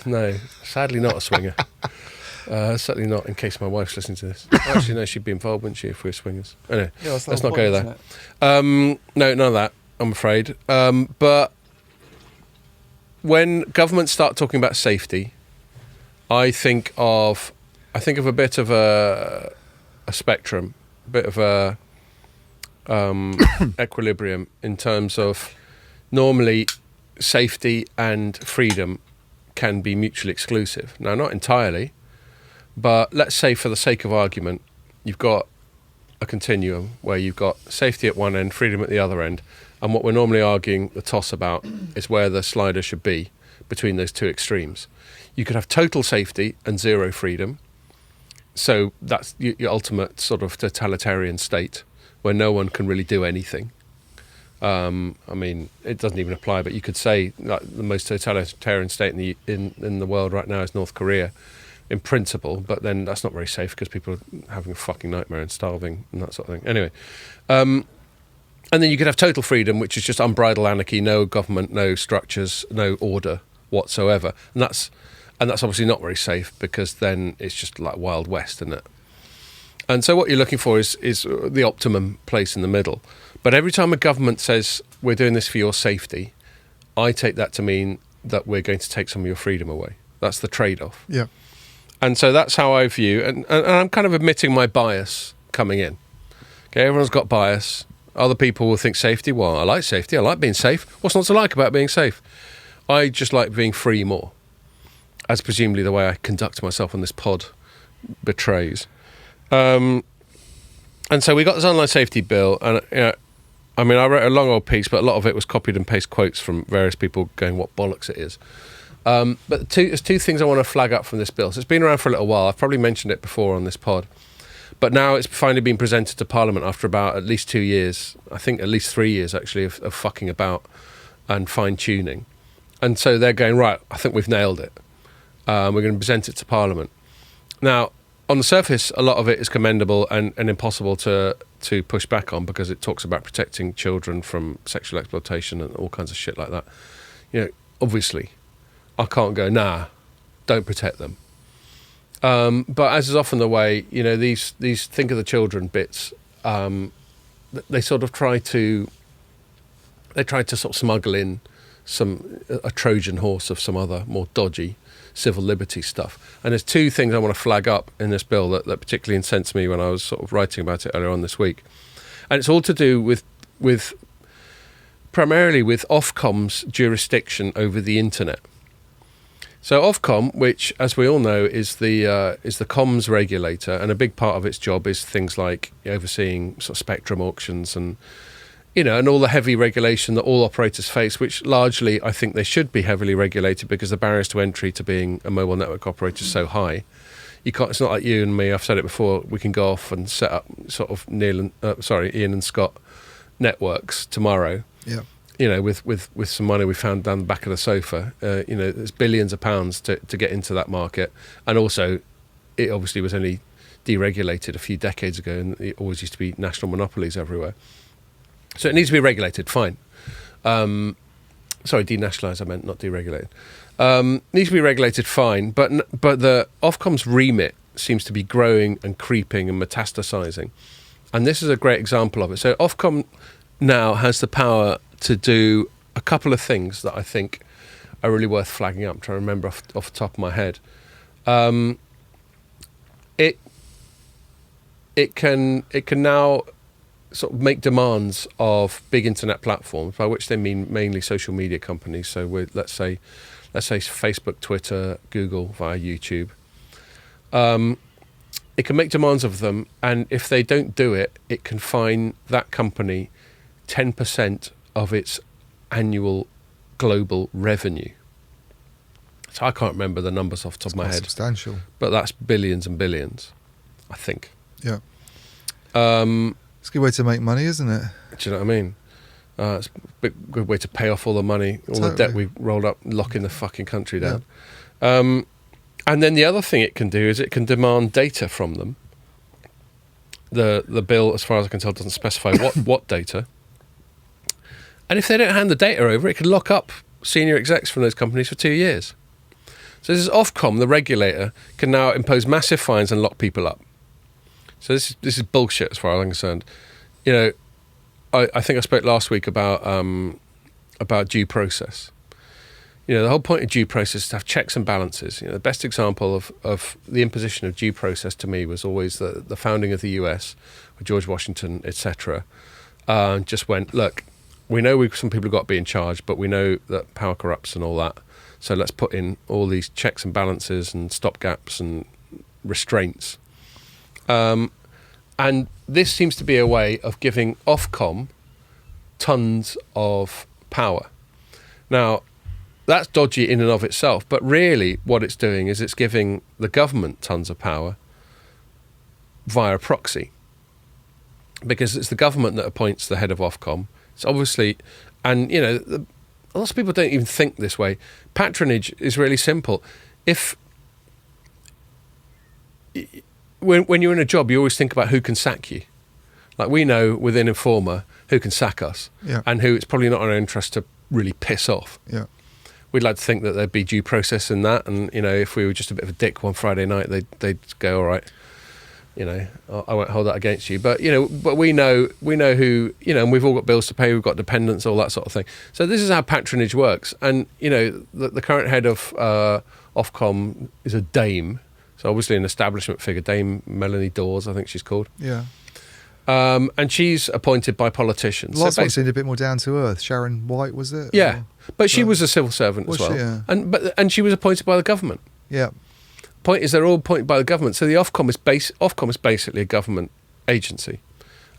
No, sadly not a swinger. Certainly not in case my wife's listening to this. Actually, no, she'd be involved, wouldn't she, if we were swingers? Anyway, let's not go there. No, none of that, I'm afraid. But when governments start talking about safety, I think of a bit of a spectrum, a bit of a equilibrium in terms of normally safety and freedom can be mutually exclusive. Now, not entirely, but let's say for the sake of argument, you've got a continuum where you've got safety at one end, freedom at the other end, and what we're normally arguing the toss about is where the slider should be between those two extremes. You could have total safety and zero freedom, so that's your ultimate sort of totalitarian state where no one can really do anything. I mean, it doesn't even apply, but you could say like the most totalitarian state in the world right now is North Korea, in principle, but then that's not very safe because people are having a fucking nightmare and starving and that sort of thing. Anyway, and then you could have total freedom, which is just unbridled anarchy, no government, no structures, no order whatsoever, and that's obviously not very safe because then it's just like Wild West, isn't it? And so what you're looking for is the optimum place in the middle. But every time a government says, we're doing this for your safety, I take that to mean that we're going to take some of your freedom away. That's the trade-off.
Yeah.
And so that's how I view, and I'm kind of admitting my bias coming in. Okay, everyone's got bias. Other people will think safety, well, I like safety, I like being safe. What's not to like about being safe? I just like being free more, as presumably the way I conduct myself on this pod betrays. And so we got this online safety bill, and I mean, I wrote a long old piece, but a lot of it was copied and paste quotes from various people going, what bollocks it is. But there's two things I want to flag up from this bill. So it's been around for a little while. I've probably mentioned it before on this pod. But now it's finally been presented to Parliament after about at least 2 years, I think at least 3 years actually, of fucking about and fine-tuning. And so they're going, right, I think we've nailed it. We're going to present it to Parliament. Now, on the surface, a lot of it is commendable and impossible to push back on because it talks about protecting children from sexual exploitation and all kinds of shit like that. You know, obviously, I can't go, nah, don't protect them. But as is often the way, you know, these think of the children bits, they sort of try to sort of smuggle in a Trojan horse of some other more dodgy civil liberty stuff. And there's two things I want to flag up in this bill that particularly incensed me when I was sort of writing about it earlier on this week. And it's all to do with primarily with Ofcom's jurisdiction over the internet. So Ofcom, which, as we all know, is the comms regulator, and a big part of its job is things like overseeing sort of spectrum auctions and, you know, and all the heavy regulation that all operators face, which largely I think they should be heavily regulated because the barriers to entry to being a mobile network operator is so high. You can't. It's not like you and me. I've said it before. We can go off and set up sort of Ian and Scott networks tomorrow.
Yeah.
You know, with some money we found down the back of the sofa, you know, there's billions of pounds to get into that market. And also, it obviously was only deregulated a few decades ago, and it always used to be national monopolies everywhere. So it needs to be regulated, fine. Sorry, denationalised, I meant, not deregulated. Needs to be regulated, fine. But the Ofcom's remit seems to be growing and creeping and metastasising. And this is a great example of it. So Ofcom now has the power to do a couple of things that I think are really worth flagging up. I'm trying to remember off the top of my head. It can now sort of make demands of big internet platforms, by which they mean mainly social media companies. So let's say Facebook, Twitter, Google via YouTube. It can make demands of them, and if they don't do it, it can fine that company 10% of its annual global revenue. So I can't remember the numbers off the top of my head.
Substantial.
But that's billions and billions, I think.
Yeah. It's a good way to make money, isn't it?
Do you know what I mean? It's a good way to pay off all the money, all the debt we rolled up, locking the fucking country down. Yeah. And then the other thing it can do is it can demand data from them. The bill, as far as I can tell, doesn't specify what data. And if they don't hand the data over, it can lock up senior execs from those companies for 2 years. So this is Ofcom, the regulator, can now impose massive fines and lock people up. So this is bullshit as far as I'm concerned. You know, I think I spoke last week about due process. You know, the whole point of due process is to have checks and balances. You know, the best example of the imposition of due process to me was always the founding of the US, with George Washington, etc. Just went, look, we know some people have got to be in charge, but we know that power corrupts and all that. So let's put in all these checks and balances and stopgaps and restraints. And this seems to be a way of giving Ofcom tons of power. Now, that's dodgy in and of itself, but really what it's doing is it's giving the government tons of power via proxy. Because it's the government that appoints the head of Ofcom. It's obviously, and you know, lots of people don't even think this way. Patronage is really simple. When you're in a job, you always think about who can sack you. Like we know within Informa who can sack us, and who it's probably not in our interest to really piss off.
Yeah.
We'd like to think that there'd be due process in that, and you know, if we were just a bit of a dick one Friday night, they'd go, all right, you know, I won't hold that against you. But you know, but we know who, you know, and we've all got bills to pay, we've got dependents, all that sort of thing. So this is how patronage works. And you know, the current head of Ofcom is a dame. So obviously an establishment figure, Dame Melanie Dawes, I think she's called.
Yeah.
And she's appointed by politicians.
Last one seemed a bit more down to earth. Sharon White, was it?
Yeah, but she was a civil servant as well.
She, yeah.
And she was appointed by the government.
Yeah.
Point is, they're all appointed by the government. So the Ofcom is basically a government agency,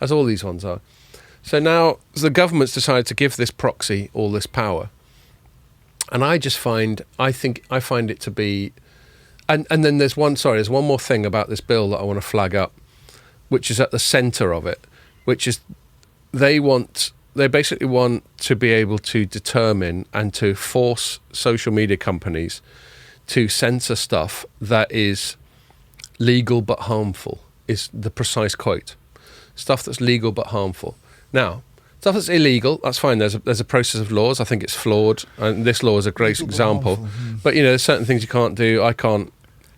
as all these ones are. So now the government's decided to give this proxy all this power, and I find it to be. And then there's one more thing about this bill that I want to flag up, which is at the centre of it, which is they basically want to be able to determine and to force social media companies to censor stuff that is legal but harmful, is the precise quote. Stuff that's legal but harmful. Now, stuff that's illegal, that's fine. There's a process of laws. I think it's flawed, and this law is a great example. But you know, there's certain things you can't do. I can't.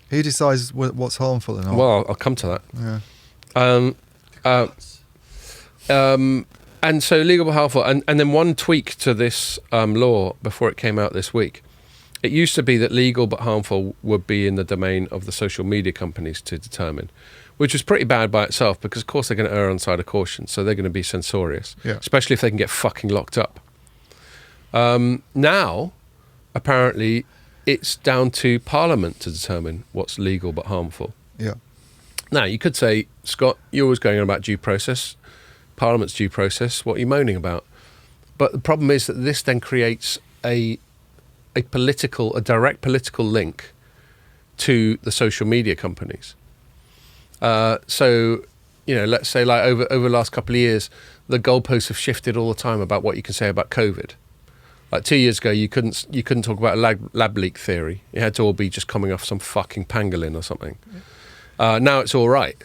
Who decides what's harmful and not?
Well, I'll come to that.
Yeah.
And so legal but harmful, and then one tweak to this law before it came out this week. It used to be that legal but harmful would be in the domain of the social media companies to determine, which was pretty bad by itself because, of course, they're going to err on the side of caution, so they're going to be censorious, especially if they can get fucking locked up. Now, apparently, it's down to Parliament to determine what's legal but harmful.
Yeah.
Now, you could say, Scott, you're always going on about due process, Parliament's due process, what are you moaning about? But the problem is that this then creates a direct political link to the social media companies. So, you know, let's say like over the last couple of years, the goalposts have shifted all the time about what you can say about COVID. Like 2 years ago, you couldn't talk about a lab leak theory. It had to all be just coming off some fucking pangolin or something. Now it's all right.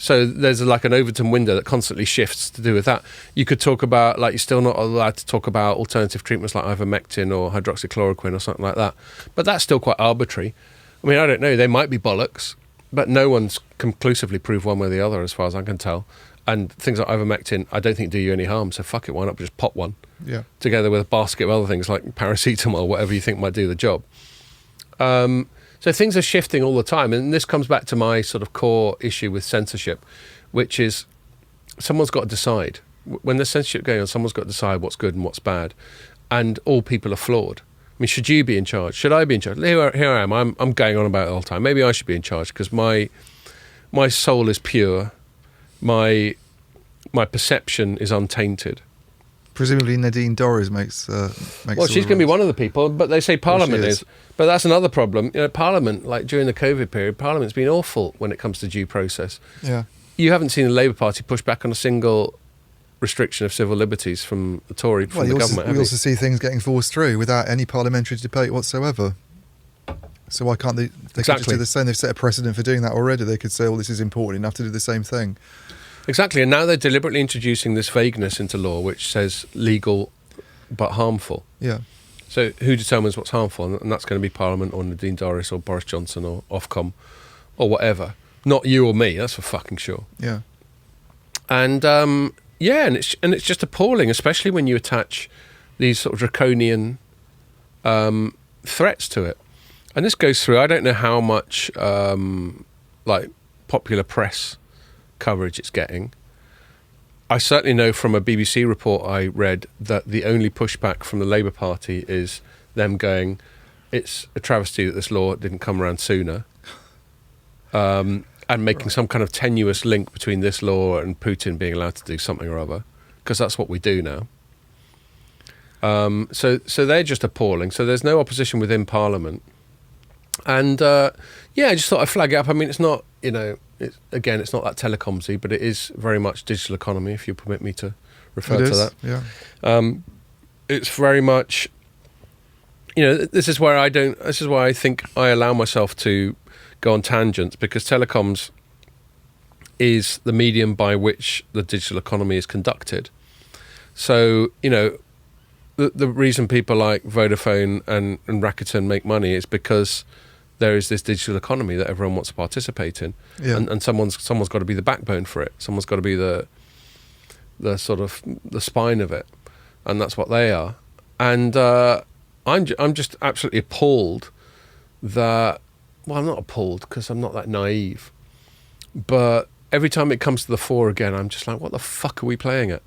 So there's like an Overton window that constantly shifts to do with that. You could talk about, like, you're still not allowed to talk about alternative treatments like ivermectin or hydroxychloroquine or something like that. But that's still quite arbitrary. I mean, I don't know. They might be bollocks, but no one's conclusively proved one way or the other as far as I can tell. And things like ivermectin, I don't think do you any harm. So fuck it, why not just pop one?
Yeah.
Together with a basket of other things like paracetamol, whatever you think might do the job. So things are shifting all the time. And this comes back to my sort of core issue with censorship, which is someone's got to decide. When there's censorship going on, someone's got to decide what's good and what's bad. And all people are flawed. I mean, should you be in charge? Should I be in charge? Here I am. I'm going on about it all the time. Maybe I should be in charge because my soul is pure. My perception is untainted.
Presumably Nadine Dorries makes.
Well, she's going to be one of the people, but they say Parliament is. But that's another problem. Parliament, like during the COVID period, Parliament's been awful when it comes to due process.
Yeah.
You haven't seen the Labour Party push back on a single restriction of civil liberties from the Tory, from the government.
We also see things getting forced through without any parliamentary debate whatsoever. So why can't they could just do the same? They've set a precedent for doing that already. They could say, well, this is important enough to do the same thing.
Exactly. And now they're deliberately introducing this vagueness into law, which says legal but harmful.
Yeah.
So who determines what's harmful? And that's going to be Parliament or Nadine Dorries or Boris Johnson or Ofcom or whatever. Not you or me, that's for fucking sure.
Yeah.
And and it's just appalling, especially when you attach these sort of draconian threats to it. And this goes through, I don't know how much popular press coverage it's getting. I certainly know from a BBC report I read that the only pushback from the Labour Party is them going, it's a travesty that this law didn't come around sooner, and making some kind of tenuous link between this law and Putin being allowed to do something or other, because that's what we do now. So they're just appalling. So there's no opposition within Parliament. And I just thought I'd flag it up. I mean, it's not, it's not that telecoms-y, but it is very much digital economy, if you permit me to refer to that.
Yeah.
It's very much, this is why I think I allow myself to go on tangents, because telecoms is the medium by which the digital economy is conducted. So, the reason people like Vodafone and Rakuten make money is because there is this digital economy that everyone wants to participate in, and someone's got to be the backbone for it. Someone's got to be the sort of the spine of it, and that's what they are. And I'm just absolutely appalled that. Well, I'm not appalled because I'm not that naive, but every time it comes to the fore again, I'm just like, what the fuck are we playing at?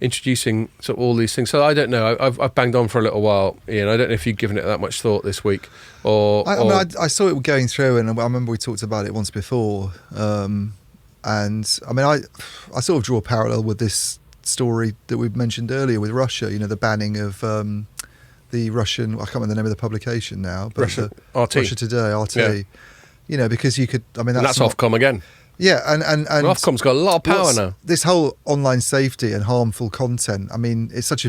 Introducing sort of all these things. So I don't know. I've banged on for a little while, Ian. I don't know if you've given it that much thought this week,
I saw it going through, and I remember we talked about it once before. And I mean, I sort of draw a parallel with this story that we mentioned earlier with Russia. The banning of the Russian. I can't remember the name of the publication now, but
Russia
Today, RT.
Yeah.
Because you could. I mean,
that's Ofcom again.
Yeah, and
Ofcom's got a lot of power now.
This whole online safety and harmful content. I mean, it's such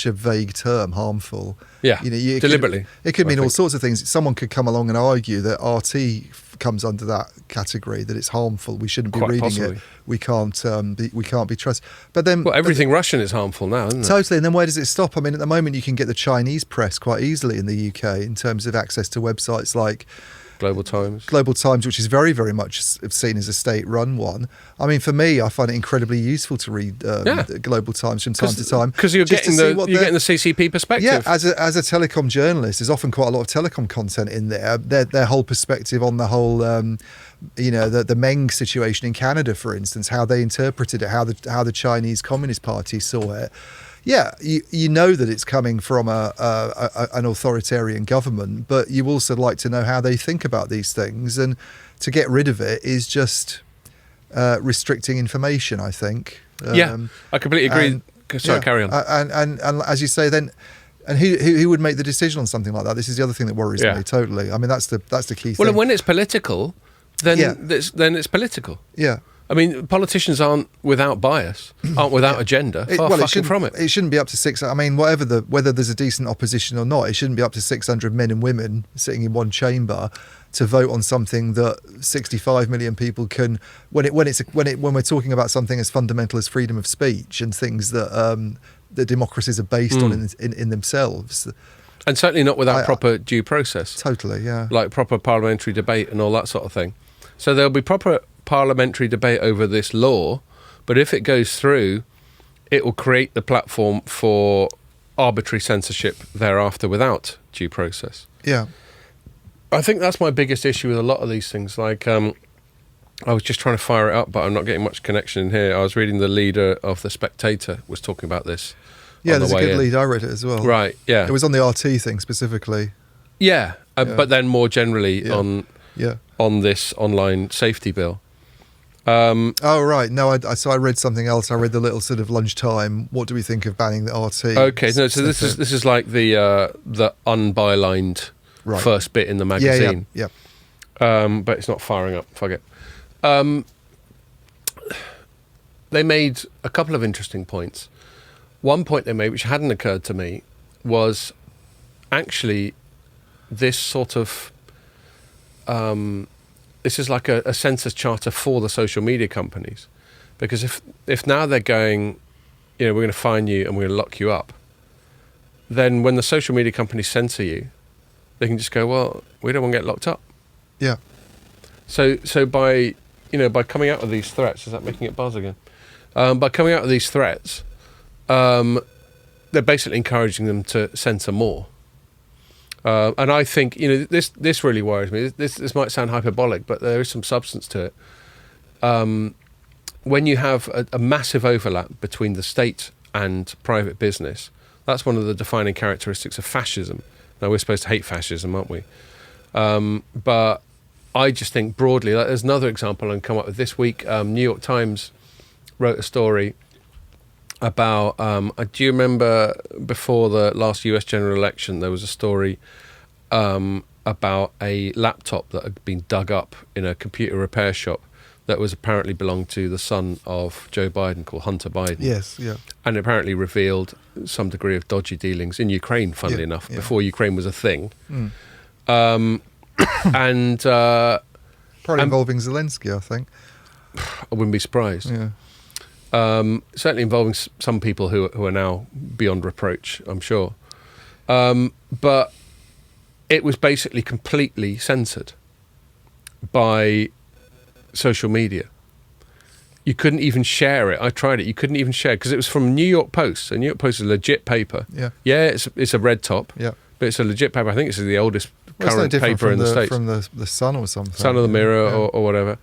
a vague term, harmful.
Yeah, deliberately.
It could mean all sorts of things. Someone could come along and argue that RT comes under that category, that it's harmful. We shouldn't be reading it. We can't be trusted. But then,
everything Russian is harmful now, isn't it?
Totally. And then where does it stop? I mean, at the moment, you can get the Chinese press quite easily in the UK in terms of access to websites like
Global Times,
which is very, very much seen as a state-run one. I mean, for me, I find it incredibly useful to read Global Times from time to time,
because you're getting the CCP perspective.
Yeah, as a telecom journalist, there's often quite a lot of telecom content in there. Their whole perspective on the whole, the Meng situation in Canada, for instance, how they interpreted it, how the Chinese Communist Party saw it. Yeah, you know that it's coming from an authoritarian government, but you also like to know how they think about these things. And to get rid of it is just restricting information, I think.
I completely agree. Carry on.
And as you say, then, and who would make the decision on something like that? This is the other thing that worries me totally. I mean, that's the key thing.
Well, and when it's political, then it's political.
Yeah.
I mean, politicians aren't without bias, aren't without agenda. Far from it.
It shouldn't be up to 600. I mean, whether there's a decent opposition or not, it shouldn't be up to 600 men and women sitting in one chamber to vote on something that 65 million people can. When we're talking about something as fundamental as freedom of speech and things that democracies are based on in themselves.
And certainly not without proper due process.
Totally, yeah.
Like proper parliamentary debate and all that sort of thing. So there'll be proper parliamentary debate over this law, but if it goes through, it will create the platform for arbitrary censorship thereafter without due process.
Yeah.
I think that's my biggest issue with a lot of these things. Like, I was just trying to fire it up, but I'm not getting much connection in here. I was reading the leader of The Spectator was talking about this.
Yeah, there's a good lead. I read it as well.
Right, yeah.
It was on the RT thing specifically.
Yeah, but then more generally on this online safety bill.
Oh right, no. So I read something else. I read the little sort of lunchtime. What do we think of banning the RT?
Okay, no. So this is like the unbylined first bit in the magazine.
Yeah.
But it's not firing up. Fuck it. They made a couple of interesting points. One point they made, which hadn't occurred to me, was actually this sort of this is like a census charter for the social media companies, because if now they're going, we're going to fine you and we're going to lock you up, then when the social media companies censor you, they can just go, well, we don't want to get locked up.
Yeah.
So by coming out with these threats, is that making it buzz again? By coming out with these threats, they're basically encouraging them to censor more. And I think this really worries me. This might sound hyperbolic, but there is some substance to it. When you have a massive overlap between the state and private business, that's one of the defining characteristics of fascism. Now, we're supposed to hate fascism, aren't we? But I just think broadly, like, there's another example I can come up with this week. New York Times wrote a story about, do you remember before the last US general election, there was a story about a laptop that had been dug up in a computer repair shop that was apparently belonged to the son of Joe Biden, called Hunter Biden.
Yes, yeah.
And apparently revealed some degree of dodgy dealings in Ukraine, funnily enough, before Ukraine was a thing.
Mm.
And
probably involving Zelensky, I think.
I wouldn't be surprised.
Yeah.
Certainly involving some people who are now beyond reproach, I'm sure. But it was basically completely censored by social media. You couldn't even share it. I tried it. You couldn't even share it because it was from New York Post. So New York Post is a legit paper.
Yeah.
Yeah, it's a red top.
Yeah.
But it's a legit paper. I think it's the oldest current paper in the States.
From the Sun or something.
Sun or the Mirror or whatever.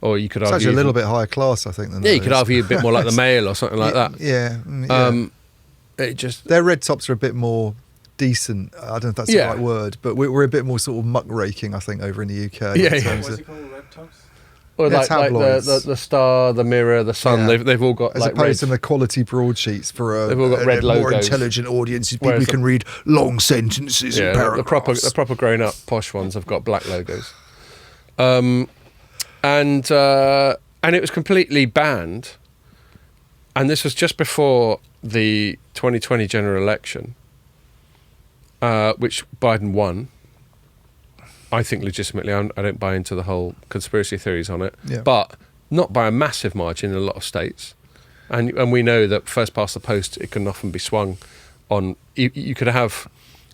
Or you could argue...
It's actually a little bit higher class, I think, than that.
Yeah, you could argue a bit more like the Mail or something like that.
Yeah. Their red tops are a bit more decent. I don't know if that's the right word, but we're a bit more sort of muckraking, I think, over in the UK.
What's it called, red tops?
Or like the Star, the Mirror, the Sun, they've all got
as
like
opposed to the quality broadsheets for
they've all got red logos.
More intelligent audience, people who can read long sentences and paragraphs.
The proper grown up posh ones have got black logos. And it was completely banned. And this was just before the 2020 general election, which Biden won. I think legitimately. I don't buy into the whole conspiracy theories on it, but not by a massive margin in a lot of states. And we know that first past the post, it can often be swung on. You could have,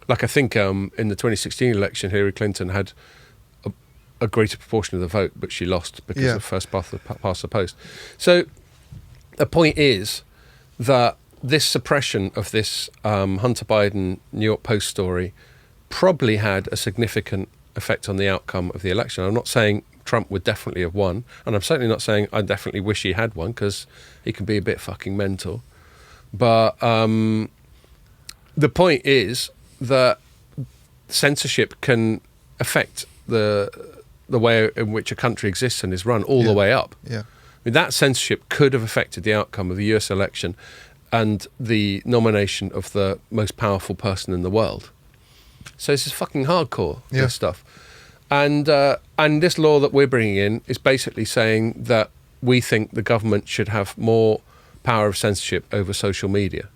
like I think in the 2016 election, Hillary Clinton had a greater proportion of the vote, but she lost because of first past the post. So the point is that this suppression of this Hunter Biden New York Post story probably had a significant effect on the outcome of the election. I'm not saying Trump would definitely have won, and I'm certainly not saying I definitely wish he had won, because he can be a bit fucking mental. But the point is that censorship can affect the way in which a country exists and is run all the way up.
Yeah.
I mean, that censorship could have affected the outcome of the US election and the nomination of the most powerful person in the world. So this is fucking hardcore, this stuff. And this law that we're bringing in is basically saying that we think the government should have more power of censorship over social media.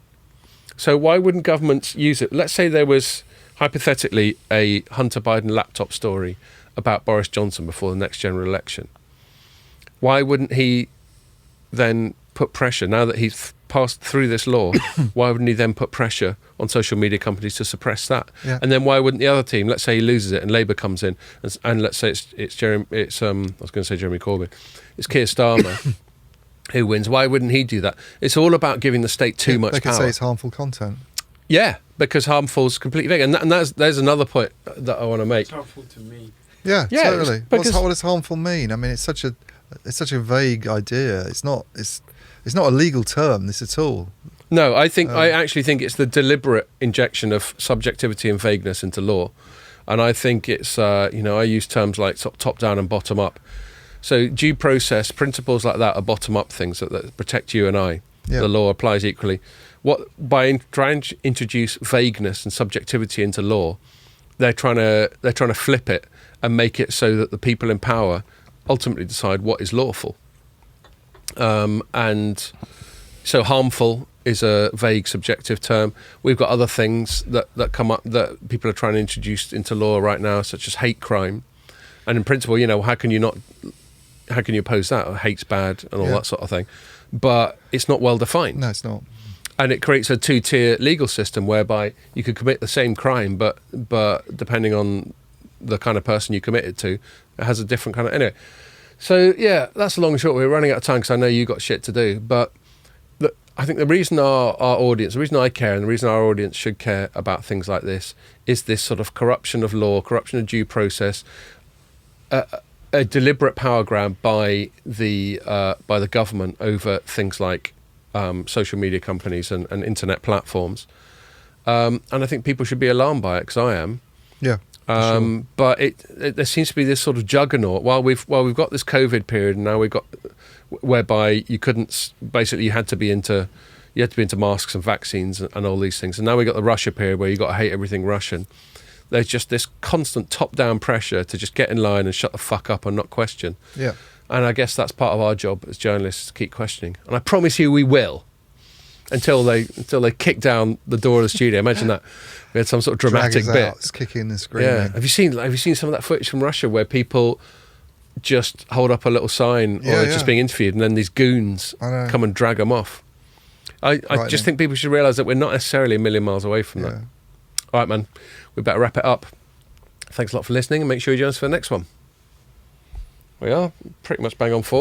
So why wouldn't governments use it? Let's say there was, hypothetically, a Hunter Biden laptop story about Boris Johnson before the next general election. Why wouldn't he then put pressure, now that he's passed through this law, why wouldn't he then put pressure on social media companies to suppress that?
Yeah.
And then why wouldn't the other team, let's say he loses it and Labour comes in, and let's say it's Jeremy Corbyn, it's Keir Starmer who wins, why wouldn't he do that? It's all about giving the state too much power.
They could say it's harmful content.
Yeah, because harmful is completely vague. And there's another point that I want to make.
It's harmful to me.
Yeah, totally. What does harmful mean? I mean, it's such a vague idea. It's not a legal term, this at all.
No, I actually think it's the deliberate injection of subjectivity and vagueness into law. And I think it's, I use terms like top down and bottom up. So due process principles like that are bottom-up things that protect you and I.
Yeah.
The law applies equally. Trying to introduce vagueness and subjectivity into law, they're trying to flip it and make it so that the people in power ultimately decide what is lawful. And so harmful is a vague, subjective term. We've got other things that come up that people are trying to introduce into law right now, such as hate crime. And in principle, how can you oppose that? Hate's bad and all that sort of thing. But it's not well defined.
No, it's not.
And it creates a two-tier legal system whereby you could commit the same crime, but depending on the kind of person you commit it to, it has a different kind of... Anyway, so yeah, that's a long and short. We're running out of time because I know you got shit to do. But I think the reason our audience, the reason I care and the reason our audience should care about things like this is this sort of corruption of law, corruption of due process, a deliberate power grab by the government over things like social media companies and internet platforms. And I think people should be alarmed by it, because I am.
Yeah. Sure.
But there seems to be this sort of juggernaut. While we've got this COVID period, and now we've got whereby you had to be into masks and vaccines and all these things. And now we've got the Russia period where you've got to hate everything Russian. There's just this constant top-down pressure to just get in line and shut the fuck up and not question.
Yeah.
And I guess that's part of our job as journalists, to keep questioning. And I promise you we will. Until they kick down the door of the studio. Imagine that. We had some sort of dramatic
Drag us
bit.
out, it's kicking and screaming.
Yeah. Have you seen some of that footage from Russia where people just hold up a little sign or just being interviewed, and then these goons come and drag them off? I just think people should realise that we're not necessarily a million miles away from that. All right, man. We better wrap it up. Thanks a lot for listening, and make sure you join us for the next one. We are pretty much bang on 4.